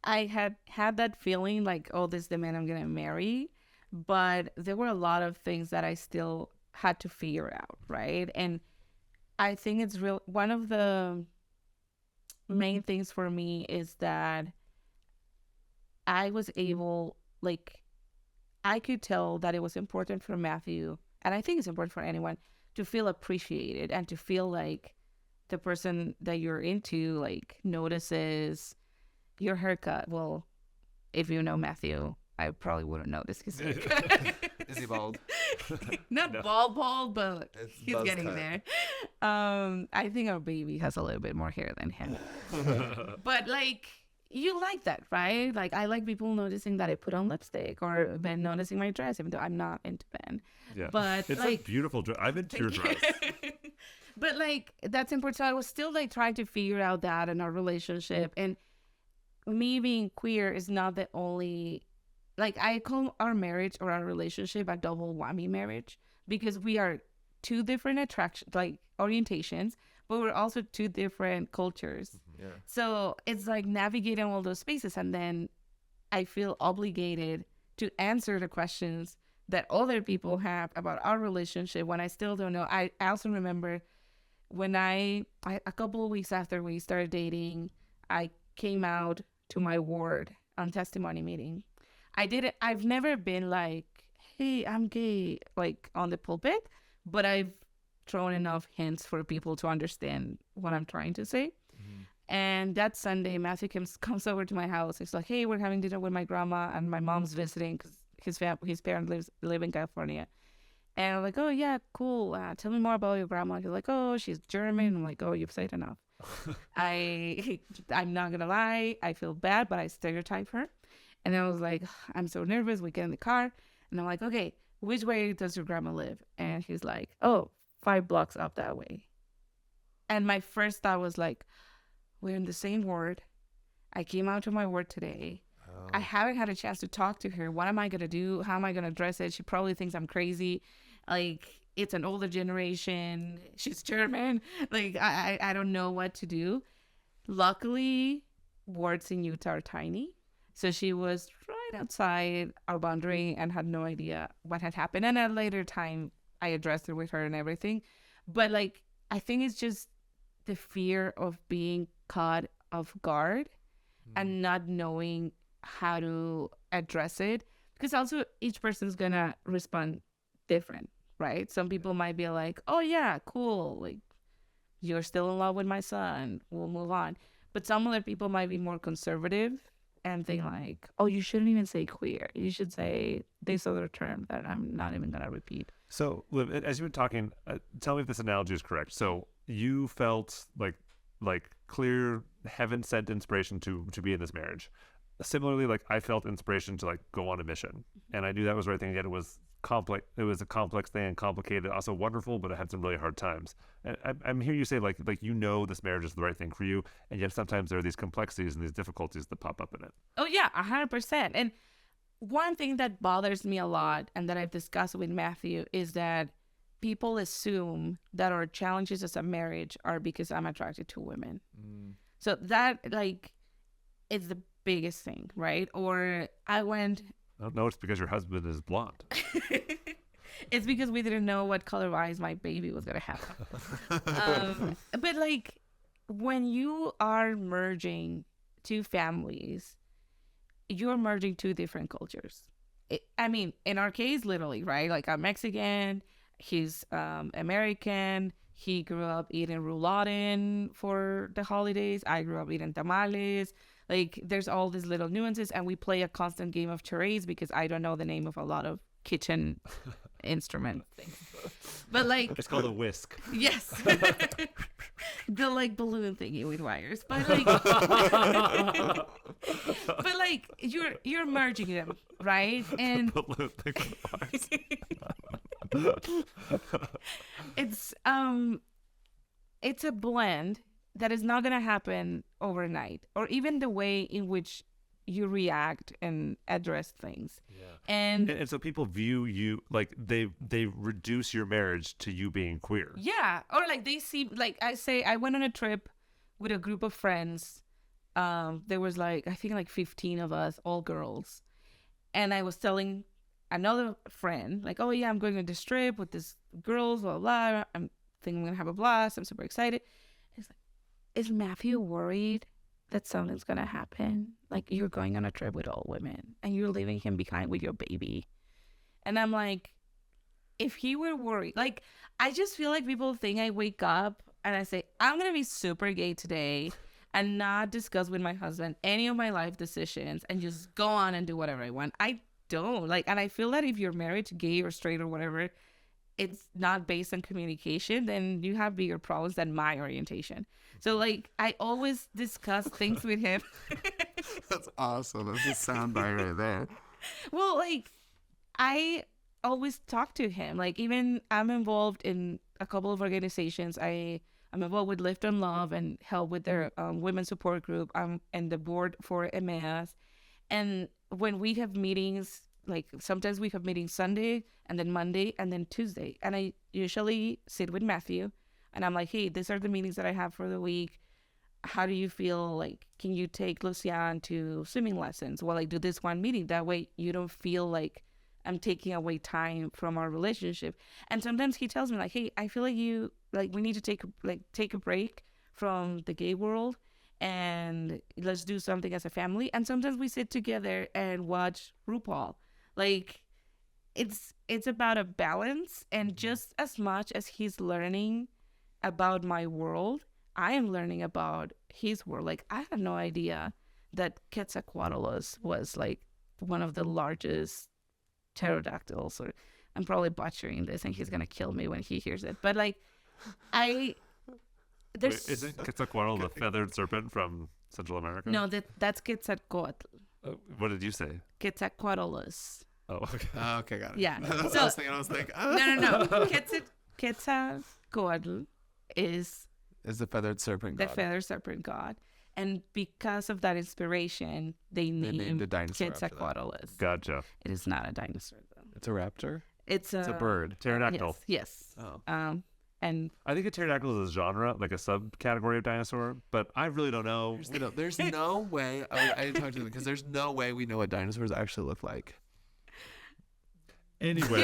I had that feeling like, oh, this is the man I'm going to marry. But there were a lot of things that I still had to figure out, right? And I think it's real. One of the main things for me is that I was able, like, I could tell that it was important for Matthew, and I think it's important for anyone, to feel appreciated and to feel like the person that you're into, like, notices your haircut. Well, if you know Matthew, I probably wouldn't notice his haircut. Is he bald? Not No. bald, but It's he's buzz getting cut. there. I think our baby has a little bit more hair than him. But like, you like that, right? Like, I like people noticing that I put on lipstick, or Ben noticing my dress, even though I'm not into Ben. Yeah. But It's like, a beautiful dress. I'm into your dress. but like, that's important. So I was still like trying to figure out that in our relationship, and me being queer is not the only. Like, I call our marriage or our relationship a double whammy marriage, because we are two different orientations, but we're also two different cultures. Yeah. So it's like navigating all those spaces, and then I feel obligated to answer the questions that other people have about our relationship when I still don't know. I also remember when I a couple of weeks after we started dating, I came out to my ward on testimony meeting. I've never been like, hey, I'm gay, like on the pulpit, but I've thrown enough hints for people to understand what I'm trying to say. And that Sunday, Matthew comes over to my house. He's like, hey, we're having dinner with my grandma, and my mom's visiting because his parents live in California. And I'm like, oh, yeah, cool. Tell me more about your grandma. He's like, oh, she's German. I'm like, oh, you've said enough. I'm not going to lie. I feel bad, but I stereotype her. And I was like, I'm so nervous. We get in the car. And I'm like, okay, which way does your grandma live? And he's like, oh, 5 blocks up that way. And my first thought was like, we're in the same ward. I came out to my ward today. I haven't had a chance to talk to her. What am I going to do? How am I going to address it? She probably thinks I'm crazy. Like, it's an older generation. She's German. Like, I don't know what to do. Luckily, wards in Utah are tiny. So she was right outside our boundary and had no idea what had happened. And at a later time, I addressed it with her and everything. But, like, I think it's just the fear of being caught off guard and not knowing how to address it, because also each person's gonna respond different, right? Some people might be like, oh yeah, cool, like you're still in love with my son, we'll move on. But some other people might be more conservative and think like, oh, you shouldn't even say queer, you should say this other term that I'm not even gonna repeat. So Liv, as you were talking, tell me if this analogy is correct. So you felt like clear heaven sent inspiration to be in this marriage. Similarly, like I felt inspiration to like go on a mission, and I knew that was the right thing. Yet it was complex. It was a complex thing and complicated, also wonderful, but it had some really hard times. And I'm hearing you say like you know this marriage is the right thing for you, and yet sometimes there are these complexities and these difficulties that pop up in it. Oh yeah, 100%. And one thing that bothers me a lot, and that I've discussed with Matthew, is that people assume that our challenges as a marriage are because I'm attracted to women. So that like is the biggest thing, right? Or I went... I don't know, it's because your husband is blonde. It's because we didn't know what color eyes my baby was going to have. But like when you are merging two families, you're merging two different cultures. I mean, in our case, literally, right? Like I'm Mexican, he's American. He grew up eating rouladen for the holidays. I grew up eating tamales. Like, there's all these little nuances, and we play a constant game of charades because I don't know the name of a lot of kitchen instrument things. But like, it's called a whisk. Yes, the like balloon thingy with wires. But like, but like, you're merging them, right? And Balloon thing with wires. It's a blend that is not going to happen overnight, or even the way in which you react and address things. Yeah. And so people view you like they reduce your marriage to you being queer. Yeah. Or like they see, like I say, I went on a trip with a group of friends. There was like, I think like 15 of us, all girls. And I was telling another friend, like, oh yeah, I'm going on this trip with these girls, blah, blah. I'm thinking I'm going to have a blast. I'm super excited. He's like, is Matthew worried that something's going to happen? Like, you're going on a trip with all women and you're leaving him behind with your baby. And I'm like, if he were worried, like, I just feel like people think I wake up and I say, I'm going to be super gay today and not discuss with my husband any of my life decisions and just go on and do whatever I want. I don't. Like, and I feel that if you're married to gay or straight or whatever, it's not based on communication, then you have bigger problems than my orientation. So like I always discuss things with him. That's awesome. That's a soundbite right there. Well, like I always talk to him. Like even I'm involved in a couple of organizations. I'm involved with Lift on Love and help with their women's support group. I'm in the board for EMEAS. And when we have meetings, like sometimes we have meetings Sunday and then Monday and then Tuesday. And I usually sit with Matthew and I'm like, hey, these are the meetings that I have for the week. How do you feel? Like, can you take Lucian to swimming lessons while I do this one meeting? That way you don't feel like I'm taking away time from our relationship. And sometimes he tells me like, hey, I feel like we need to take a break from the gay world and let's do something as a family. And sometimes we sit together and watch RuPaul. Like, it's about a balance, and just as much as he's learning about my world, I am learning about his world. Like, I had no idea that Quetzalcoatlus was like one of the largest pterodactyls, or I'm probably butchering this and he's gonna kill me when he hears it. But like, Isn't Quetzalcoatl the feathered serpent from Central America? No, that's Quetzalcoatl. What did you say? Quetzalcoatlus. Oh, okay. Okay, got it. Yeah. That's what So- I was thinking. No. Quetzalcoatl is Is the feathered serpent the god. feather serpent god. And because of that inspiration, they named named a dinosaur after that. Quetzalcoatlus. Gotcha. It is not a dinosaur though. It's a raptor. It's It's a bird. Pterodactyl. Yes. Oh. And I think a pterodactyl is a genre, like a subcategory of dinosaur, but I really don't know. There's no way. I talked to them because there's no way we know what dinosaurs actually look like. Anyway,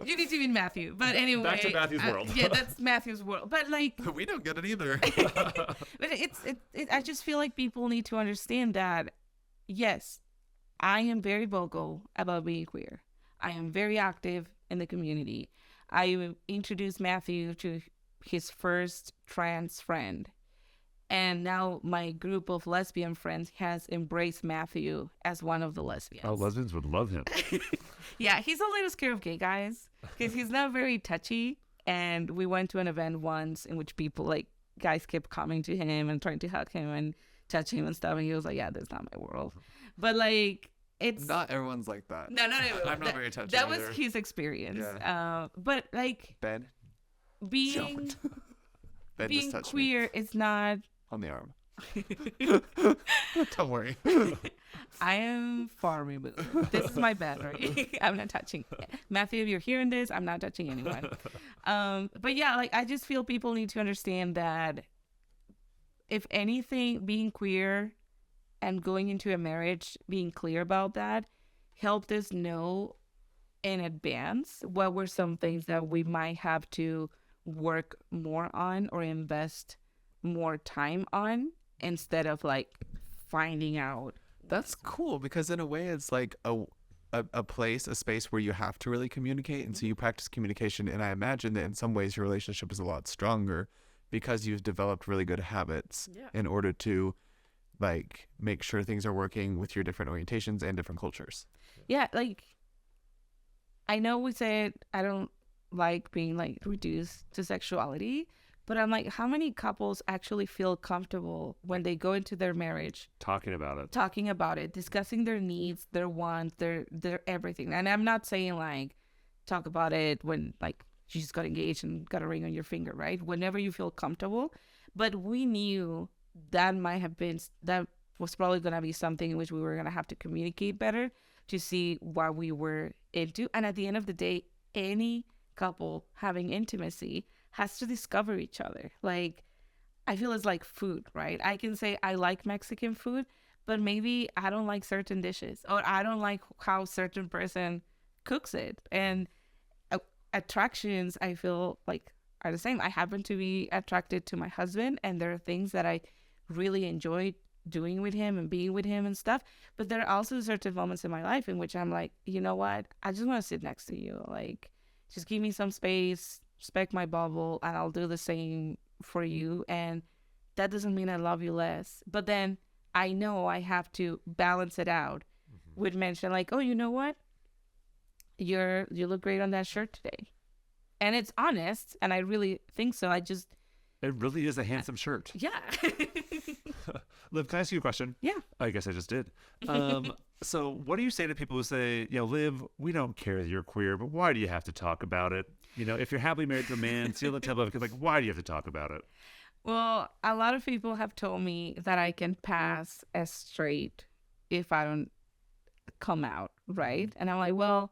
you need to meet Matthew. But anyway, back to Matthew's world. Yeah, that's Matthew's world. But like, We don't get it either. but I just feel like people need to understand that. Yes, I am very vocal about being queer. I am very active in the community. I introduced Matthew to his first trans friend. And now my group of lesbian friends has embraced Matthew as one of the lesbians. Oh, lesbians would love him. Yeah, he's a little scared of gay guys because he's not very touchy. And we went to an event once in which people, like, guys kept coming to him and trying to hug him and touch him and stuff. And he was like, yeah, that's not my world. But, like, it's... Not everyone's like that. No, not everyone. I'm not very touchy That either. was his experience. Yeah. But, like, Ben being just touched queer me is not... on the arm. Don't worry. I am far removed. This is my battery. I'm not touching. Matthew, if you're hearing this, I'm not touching anyone. But yeah, like, I just feel people need to understand that if anything, being queer and going into a marriage, being clear about that, helped us know in advance what were some things that we might have to work more on or invest more time on instead of like finding out. That's cool because in a way it's like a place, a space where you have to really communicate, and so you practice communication. And I imagine that in some ways your relationship is a lot stronger because you've developed really good habits in order to like make sure things are working with your different orientations and different cultures. Yeah, like I know we said I don't like being like reduced to sexuality, but I'm like, how many couples actually feel comfortable when they go into their marriage Talking about it, discussing their needs, their wants, their everything? And I'm not saying like talk about it when like you just got engaged and got a ring on your finger, right? Whenever you feel comfortable. But we knew that was probably going to be something in which we were going to have to communicate better to see what we were into. And at the end of the day, any couple having intimacy has to discover each other. Like, I feel it's like food, right? I can say I like Mexican food, but maybe I don't like certain dishes, or I don't like how certain person cooks it. And attractions, I feel like, are the same. I happen to be attracted to my husband, and there are things that I really enjoy doing with him and being with him and stuff. But there are also certain moments in my life in which I'm like, you know what? I just want to sit next to you. Like, just give me some space, respect my bubble, and I'll do the same for you. And that doesn't mean I love you less. But then I know I have to balance it out with mention like, oh, you know what? You look great on that shirt today. And it's honest, and I really think so. It really is a handsome shirt. Yeah. Liv, can I ask you a question? Yeah. I guess I just did. So what do you say to people who say, Liv, we don't care that you're queer, but why do you have to talk about it? If you're happily married to a man, seal the table, because like, why do you have to talk about it? Well, a lot of people have told me that I can pass as straight if I don't come out, right? And I'm like, well,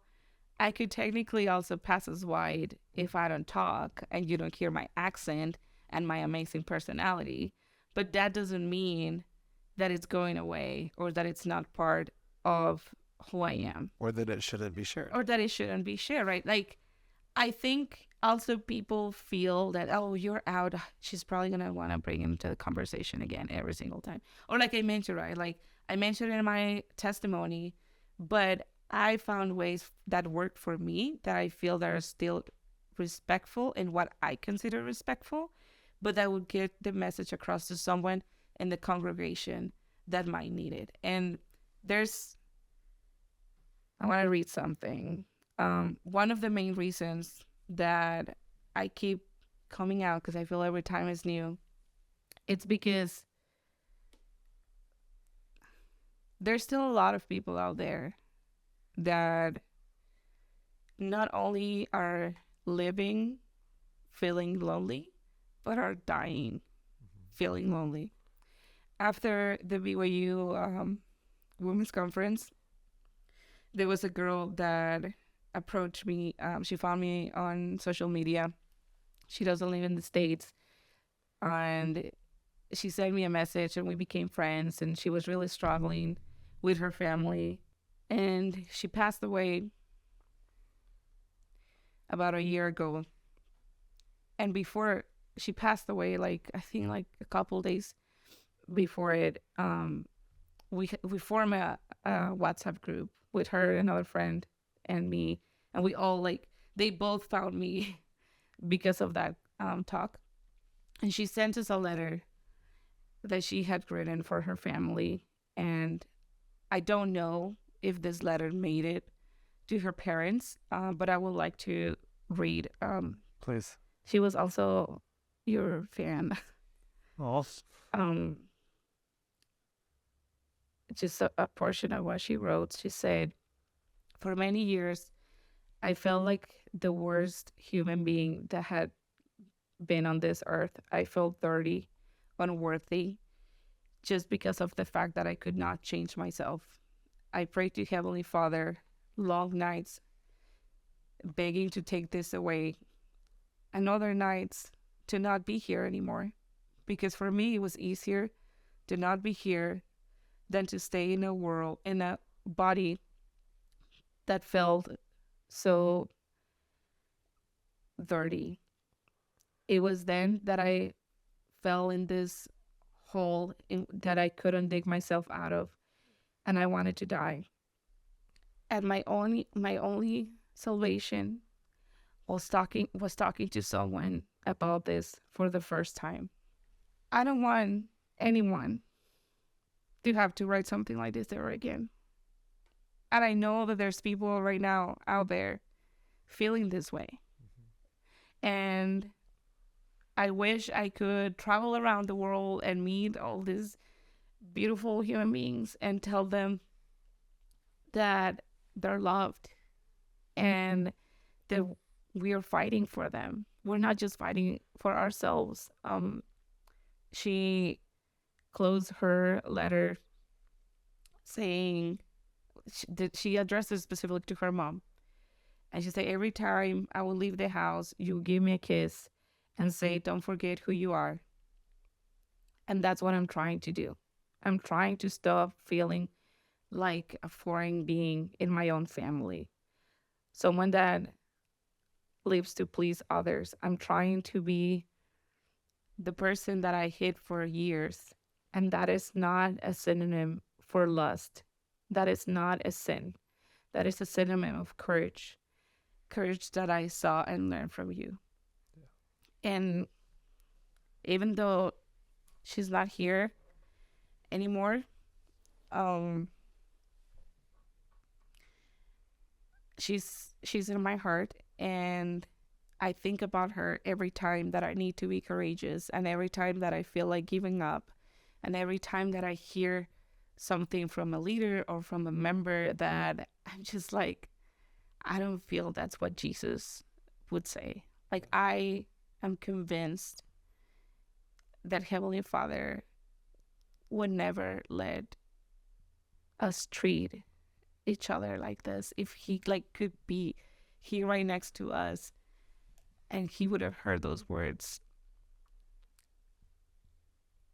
I could technically also pass as white if I don't talk and you don't hear my accent and my amazing personality. But that doesn't mean that it's going away or that it's not part of who I am. Or that it shouldn't be shared. Right? Like, I think also people feel that, oh, you're out. She's probably going to want to bring him to the conversation again every single time. Or like I mentioned, right? Like I mentioned in my testimony, but I found ways that work for me that I feel that are still respectful in what I consider respectful, but that would get the message across to someone in the congregation that might need it. And I want to read something. One of the main reasons that I keep coming out, because I feel every time is new, it's because there's still a lot of people out there that not only are living feeling lonely, but are dying feeling lonely. after the BYU women's conference, there was a girl that approached me. She found me on social media. She doesn't live in the States. And she sent me a message and we became friends. And she was really struggling with her family. And she passed away about a year ago. And before she passed away, like I think like a couple days before it, we formed a WhatsApp group with her, another friend, and me, and we all like they both found me because of that talk. And she sent us a letter that she had written for her family, and I don't know if this letter made it to her parents, but I would like to read. Please. She was also your fan. Oh. Just a portion of what she wrote. She said, "For many years, I felt like the worst human being that had been on this earth. I felt dirty, unworthy, just because of the fact that I could not change myself. I prayed to Heavenly Father, long nights, begging to take this away, and other nights to not be here anymore. Because for me, it was easier to not be here than to stay in a body that felt so dirty. It was then that I fell in this hole that I couldn't dig myself out of, and I wanted to die. And my only salvation was talking to someone about this for the first time. I don't want anyone to have to write something like this ever again. And I know that there's people right now out there feeling this way. And I wish I could travel around the world and meet all these beautiful human beings and tell them that they're loved and that we are fighting for them. We're not just fighting for ourselves. She closed her letter saying that she addressed it specifically to her mom. And she said, every time I will leave the house, you give me a kiss and say, don't forget who you are. And that's what I'm trying to do. I'm trying to stop feeling like a foreign being in my own family. Someone that lives to please others. I'm trying to be the person that I hid for years. And that is not a synonym for lust. That is not a sin. That is a synonym of courage. Courage that I saw and learned from you. Yeah. And even though she's not here anymore, she's in my heart, and I think about her every time that I need to be courageous, and every time that I feel like giving up, and every time that I hear something from a leader or from a member that I'm just like, I don't feel that's what Jesus would say. Like, I am convinced that Heavenly Father would never let us treat each other like this. If he could be here right next to us and he would have heard those words.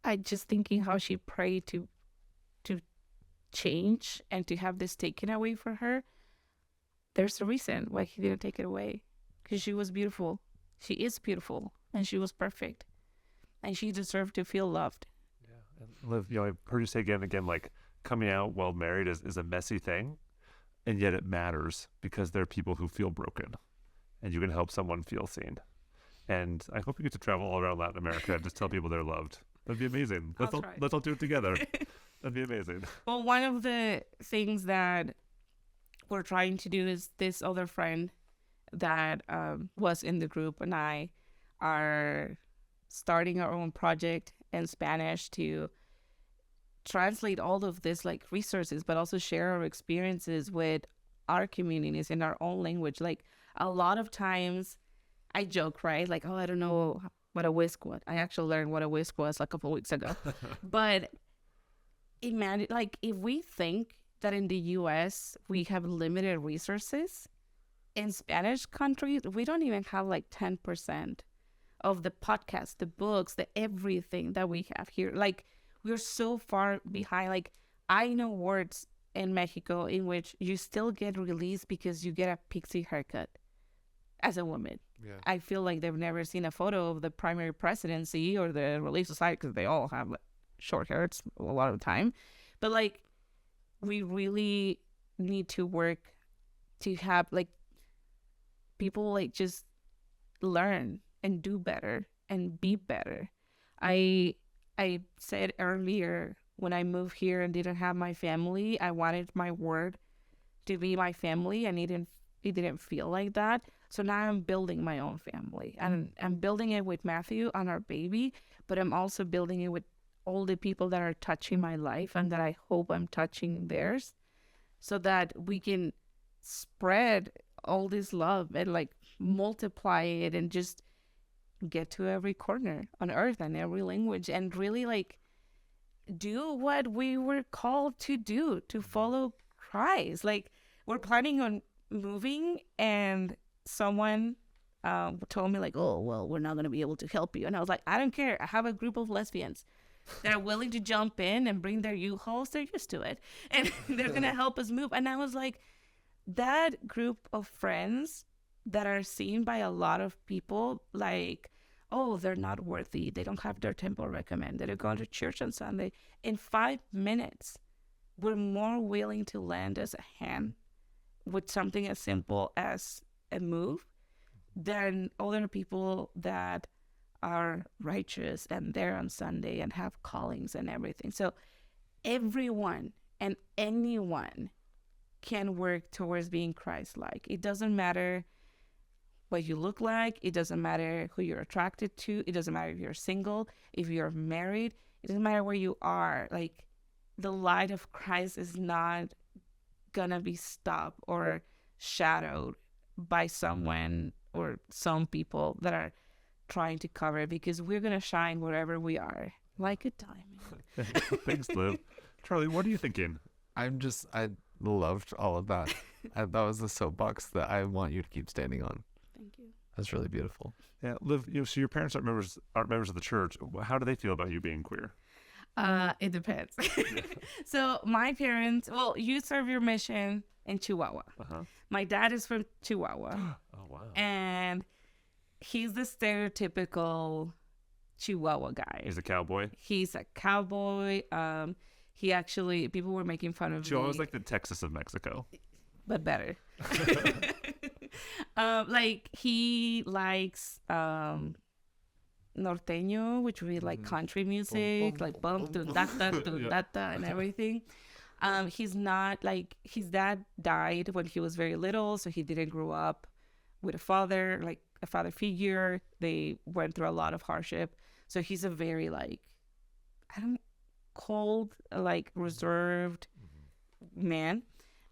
I just thinking how she prayed to change and to have this taken away from her. There's a reason why he didn't take it away, because she was beautiful. She is beautiful, and she was perfect, and she deserved to feel loved. Yeah, and Liv, I've heard you say again and again, like, coming out while married is a messy thing, and yet it matters because there are people who feel broken, and you can help someone feel seen. And I hope you get to travel all around Latin America and just tell people they're loved. That'd be amazing. Let's all do it together. That'd be amazing. Well, one of the things that we're trying to do is this other friend that was in the group and I are starting our own project in Spanish to translate all of this like resources, but also share our experiences with our communities in our own language. Like, a lot of times I joke, right? Like, oh, I don't know what a whisk was. I actually learned what a whisk was like a couple weeks ago. But imagine, like, if we think that in the US we have limited resources, in Spanish countries we don't even have like 10% of the podcasts, the books, the everything that we have here. Like, we're so far behind. Like, I know words in Mexico in which you still get released because you get a pixie haircut as a woman. Yeah. I feel like they've never seen a photo of the primary presidency or the Relief Society because they all have like, short hair a lot of the time. But like, we really need to work to have like people like just learn and do better and be better. I said earlier, when I moved here and didn't have my family, I wanted my word to be my family, and it didn't feel like that. So now I'm building my own family, and I'm building it with Matthew and our baby, but I'm also building it with all the people that are touching my life and that I hope I'm touching theirs, so that we can spread all this love and like multiply it and just get to every corner on earth and every language, and really like do what we were called to do, to follow Christ. Like, we're planning on moving, and someone told me like, oh, well, we're not going to be able to help you. And I was like, I don't care. I have a group of lesbians that are willing to jump in and bring their U-Hauls. They're used to it. And they're going to help us move. And I was like, that group of friends that are seen by a lot of people like, oh, they're not worthy, they don't have their temple recommended, they're going to church on Sunday. In 5 minutes, we're more willing to lend us a hand with something as simple as a move than other people that are righteous and there on Sunday and have callings and everything. So everyone and anyone can work towards being Christ-like. It doesn't matter what you look like. It doesn't matter who you're attracted to. It doesn't matter if you're single, if you're married. It doesn't matter where you are. Like, the light of Christ is not gonna be stopped or shadowed by someone or some people that are trying to cover it, because we're gonna shine wherever we are, like a diamond. Thanks, Liv. Charlie, what are you thinking? I loved all of that. That was the soapbox that I want you to keep standing on. Thank you. That's really beautiful. Yeah, Liv. So your parents aren't members of the church. How do they feel about you being queer? It depends. So my parents, well, you serve your mission in Chihuahua. Uh-huh. My dad is from Chihuahua. Oh, wow. And he's the stereotypical Chihuahua guy. He's a cowboy. He's a cowboy. He actually, people were making fun of Chihuahua's me, like the Texas of Mexico. but better. Like, he likes norteño, which would be like country music, like bump to da da to da da and everything. He's not like, his dad died when he was very little, so he didn't grow up with a father, like a father figure. They went through a lot of hardship, so he's a very like, cold, like reserved man.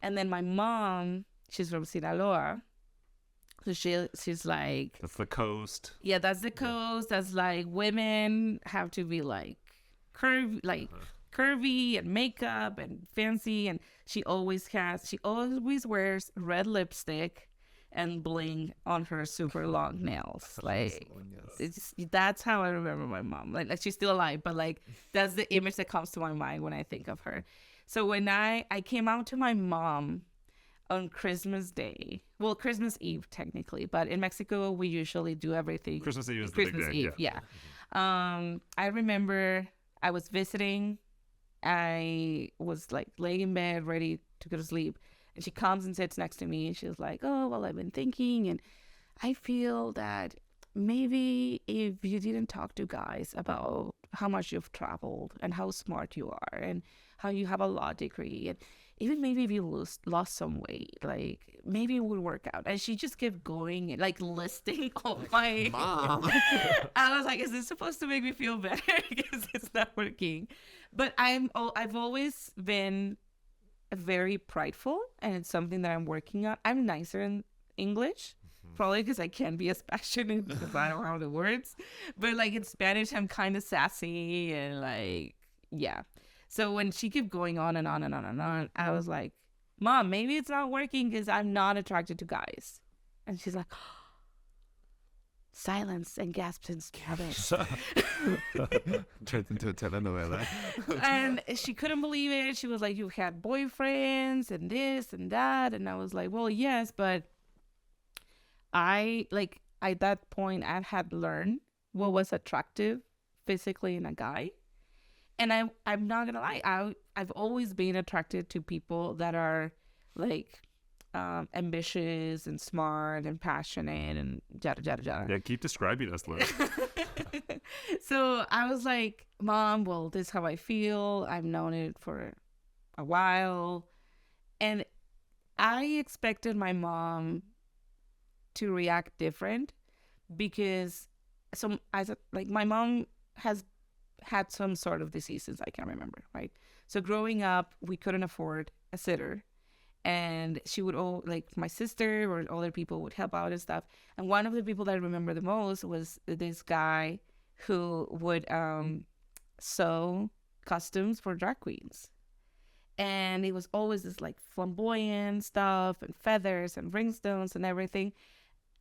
And then my mom, she's from Sinaloa, so she's like, That's the coast. yeah, that's the coast. That's like, women have to be like curvy and makeup and fancy, and she always wears red lipstick and bling on her super long nails. Like, that's how I remember my mom. Like she's still alive, but like, that's the image that comes to my mind when I think of her. So when I came out to my mom on Christmas Day, well, Christmas Eve technically, but in Mexico we usually do everything Christmas Eve is the Christmas big day. Eve, yeah. I remember I was visiting. I was like laying in bed ready to go to sleep, and she comes and sits next to me, and she's like, oh, well, I've been thinking, and I feel that maybe if you didn't talk to guys about how much you've traveled and how smart you are and how you have a law degree, and even maybe if you lost some weight, like maybe it would work out. And she just kept going and like listing all my Mom. I was like, is this supposed to make me feel better? Because it's not working. But I've always been very prideful, and it's something that I'm working on. I'm nicer in English, probably because I can't be as passionate because I don't have the words. But like in Spanish, I'm kind of sassy and like, yeah. So when she kept going on and on and on and on, I was like, Mom, maybe it's not working because I'm not attracted to guys. And she's like, silence and gasps and scabbards. Turns into a telenovela. And she couldn't believe it. She was like, you had boyfriends and this and that. And I was like, well, yes, but at that point, I had learned what was attractive physically in a guy. And I'm not gonna lie, I've always been attracted to people that are like ambitious and smart and passionate and yada yada yada. Yeah, keep describing us, Liz. So I was like, Mom, well, this is how I feel. I've known it for a while. And I expected my mom to react different because my mom has had some sort of diseases I can't remember, right? So growing up, we couldn't afford a sitter, and she would my sister or other people would help out and stuff. And one of the people that I remember the most was this guy who would sew costumes for drag queens, and it was always this like flamboyant stuff and feathers and ringstones and everything.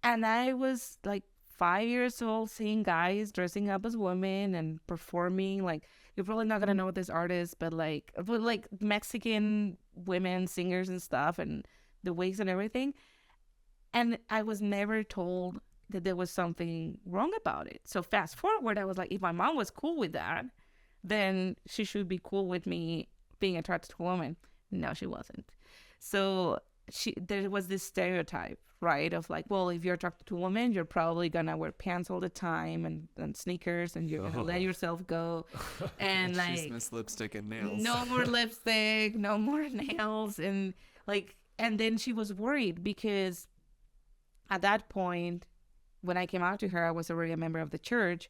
And I was like 5 years old seeing guys dressing up as women and performing. Like, you're probably not gonna know this artist, but like Mexican women singers and stuff, and the wigs and everything. And I was never told that there was something wrong about it. So fast forward, I was like, if my mom was cool with that, then she should be cool with me being attracted to a woman. No, she wasn't. So there was this stereotype, right, of like, well, if you're attracted to a woman, you're probably gonna wear pants all the time and sneakers, and you're gonna let yourself go, and like Christmas lipstick and nails. no more lipstick, no more nails, and then she was worried because at that point, when I came out to her, I was already a member of the church,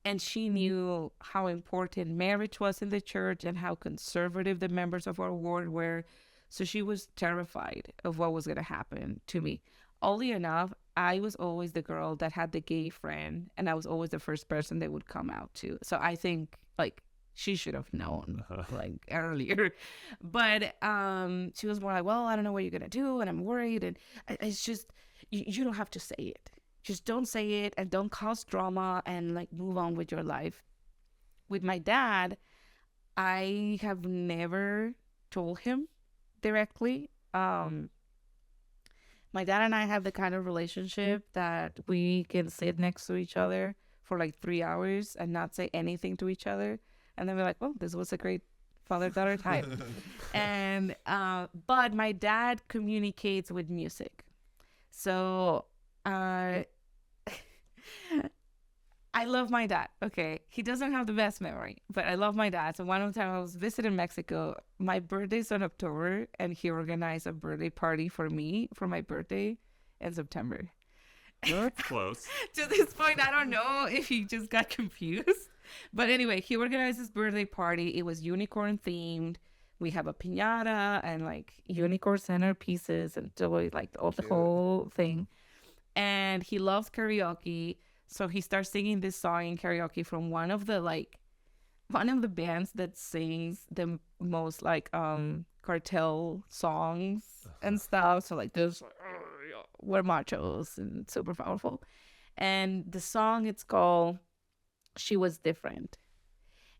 and she knew how important marriage was in the church and how conservative the members of our ward were. So she was terrified of what was going to happen to me. Oddly enough, I was always the girl that had the gay friend, and I was always the first person they would come out to. So I think like she should have known like earlier. But she was more like, well, I don't know what you're going to do, and I'm worried. And it's just, you don't have to say it. Just don't say it and don't cause drama and like move on with your life. With my dad, I have never told him directly. My dad and I have the kind of relationship that we can sit next to each other for like 3 hours and not say anything to each other, and then we're like, oh, this was a great father-daughter time. And but my dad communicates with music, so I love my dad. Okay. He doesn't have the best memory, but I love my dad. So one time I was visiting Mexico. My birthday's in October, and he organized a birthday party for me for my birthday in September. That's close. To this point, I don't know if he just got confused. But anyway, he organized this birthday party. It was unicorn themed. We have a piñata and like unicorn centerpieces and joy, like the whole thing. And he loves karaoke. So he starts singing this song in karaoke from one of the bands that sings the most like cartel songs and stuff. So like this, we're machos and super powerful. And the song, it's called She Was Different.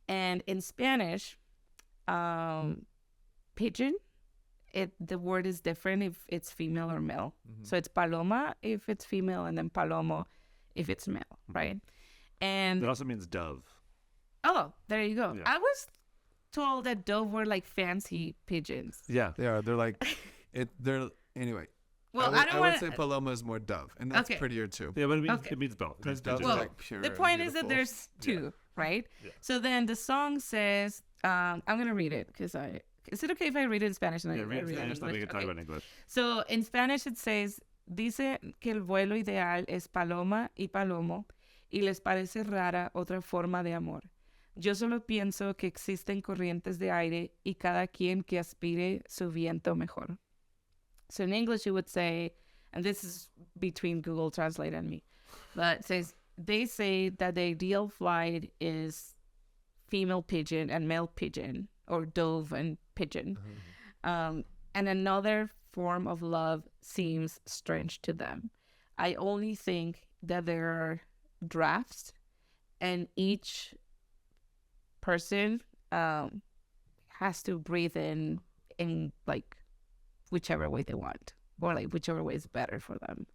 And in Spanish, pigeon, the word is different if it's female or male. Mm-hmm. So it's paloma if it's female, and then palomo if it's male, right? And it also means dove. Oh, there you go. Yeah. I was told that dove were like fancy pigeons. Yeah. They are. They're like they're anyway. Well, I would say paloma is more dove, and that's Okay. prettier too. Yeah, but it means both. It means Dove is pigeon. like pure The and point is that beautiful. there's two, right? Yeah. So then the song says, I'm going to read it because is it okay if I read it in Spanish? And Yeah, I read read it in Spanish, then we English? can talk Okay. about English. So in Spanish it says, dice que el vuelo ideal es paloma y palomo, y les parece rara otra forma de amor. Yo solo pienso que existen corrientes de aire y cada quien que aspire su viento mejor. So in English you would say, and this is between Google Translate and me, but it says, they say that the ideal flight is female pigeon and male pigeon, or dove and pigeon. And another form of love seems strange to them. I only think that there are drafts, and each person has to breathe in like whichever way they want, or like whichever way is better for them.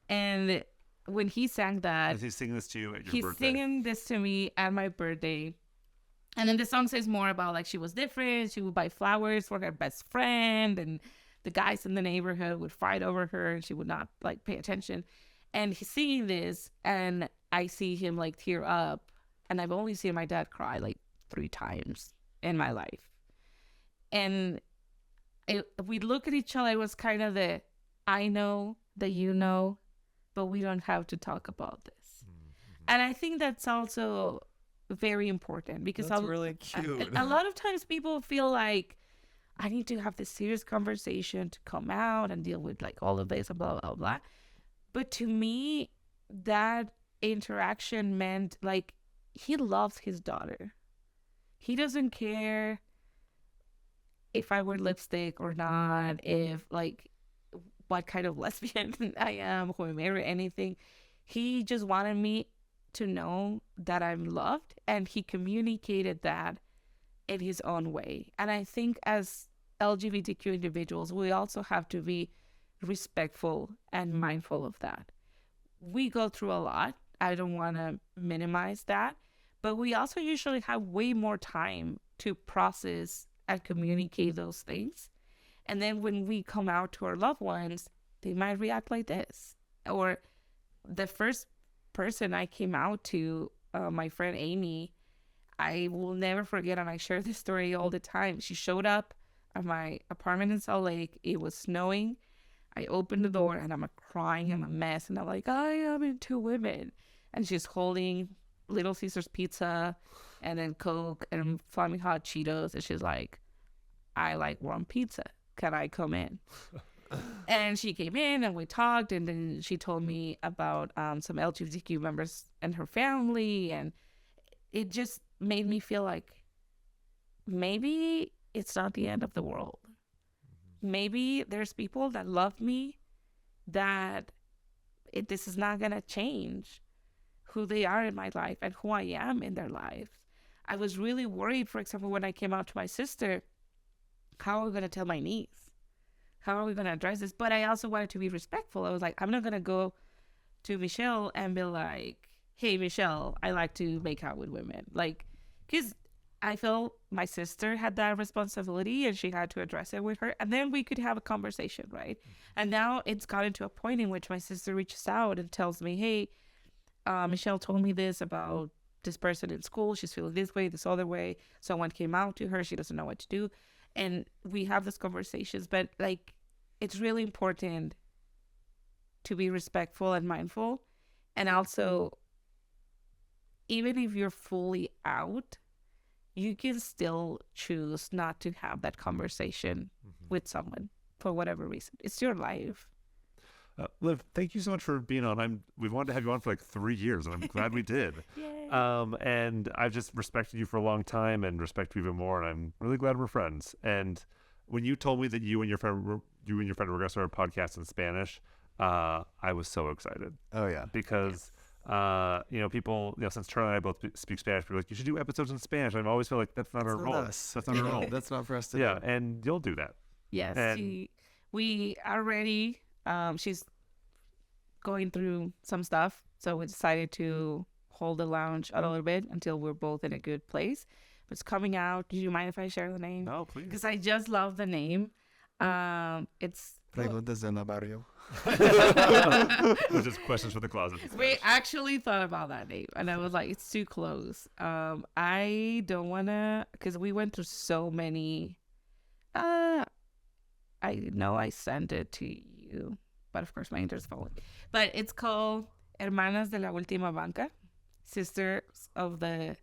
And when he sang that, Is he singing this to you at your he's birthday? singing this to me at my birthday. And then the song says more about like she was different. She would buy flowers for her best friend, and the guys in the neighborhood would fight over her, and she would not like pay attention. And he's singing this, and I see him like tear up, and I've only seen my dad cry like 3 times in my life. And we look at each other. It was kind of the, I know that you know, but we don't have to talk about this. And I think that's also very important, because That's really cute. a lot of times people feel like I need to have this serious conversation to come out and deal with like all of this and blah, blah, blah. But to me, that interaction meant like he loves his daughter. He doesn't care if I wear lipstick or not, if like what kind of lesbian I am, who I marry, anything. He just wanted me to know that I'm loved, and he communicated that in his own way. And I think as LGBTQ individuals, we also have to be respectful and mindful of that. We go through a lot. I don't want to minimize that, but we also usually have way more time to process and communicate those things. And then when we come out to our loved ones, they might react like this. Or the first person I came out to, my friend Amy, I will never forget, and I share this story all the time. She showed up at my apartment in Salt Lake. It was snowing. I opened the door, and I'm crying. I'm a mess. And I'm like, I am into women. And she's holding Little Caesars pizza and then Coke and Flaming Hot Cheetos. And she's like, I like warm pizza. Can I come in? And she came in and we talked, and then she told me about some LGBTQ members and her family, and it just made me feel like maybe it's not the end of the world. Maybe there's people that love me, that this is not going to change who they are in my life and who I am in their lives. I was really worried, for example, when I came out to my sister, how are we going to tell my niece? How are we going to address this? But I also wanted to be respectful. I was like, I'm not going to go to Michelle and be like, hey, Michelle, I like to make out with women. Like, because I felt my sister had that responsibility and she had to address it with her. And then we could have a conversation, right? And now it's gotten to a point in which my sister reaches out and tells me, hey, Michelle told me this about this person in school. She's feeling this way, this other way. Someone came out to her. She doesn't know what to do. And we have these conversations. But, like, it's really important to be respectful and mindful. And also, even if you're fully out, you can still choose not to have that conversation with someone for whatever reason. It's your life. Liv, thank you so much for being on. We've wanted to have you on for like 3 years, and I'm glad we did. Yay. And I've just respected you for a long time and respect you even more, and I'm really glad we're friends. And when you told me that you and your friend were going to start a podcast in Spanish, I was so excited. Oh yeah. Because people, since Charlie and I both speak Spanish, people are like, you should do episodes in Spanish. I've always felt like that's not our role. Us. That's not our role. That's not for us to Yeah, do. and you'll do that. Yes, And- we are ready. She's going through some stuff, so we decided to hold the lounge a little bit until we're both in a good place. But it's coming out. Do you mind if I share the name? No, please. Because I just love the name. It's Preguntas en el barrio. Just questions for the closet. we actually thought about that name, and I was like, it's too close. I don't wanna, because we went through so many. I know I sent it to you, but of course my internet's falling. But it's called Hermanas de la Última Banca, Sisters of the.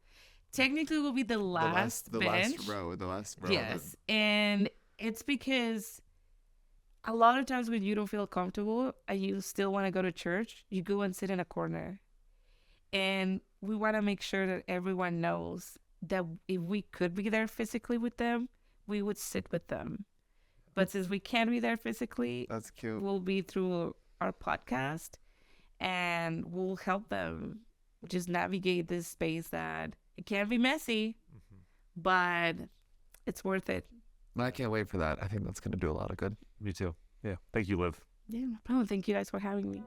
Technically, will be the last bench. The last row. Yes, and it's because a lot of times when you don't feel comfortable and you still want to go to church, you go and sit in a corner. And we want to make sure that everyone knows that if we could be there physically with them, we would sit with them. But since we can't be there physically, That's cute. we'll be through our podcast, and we'll help them just navigate this space that it can be messy, but it's worth it. I can't wait for that. I think that's going to do a lot of good. Me too. Yeah. Thank you, Liv. Yeah, no problem. Thank you guys for having me.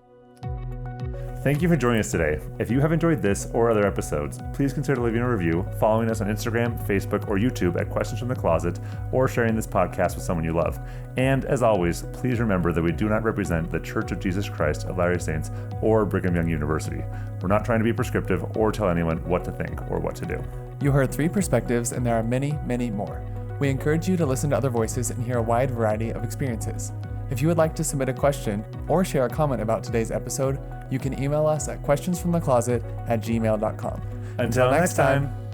Thank you for joining us today. If you have enjoyed this or other episodes, please consider leaving a review, following us on Instagram, Facebook, or YouTube at Questions from the Closet, or sharing this podcast with someone you love. And as always, please remember that we do not represent the Church of Jesus Christ of Latter-day Saints or Brigham Young University. We're not trying to be prescriptive or tell anyone what to think or what to do. You heard 3 perspectives, and there are many, many more. We encourage you to listen to other voices and hear a wide variety of experiences. If you would like to submit a question or share a comment about today's episode, you can email us at questionsfromthecloset@gmail.com. Until next time.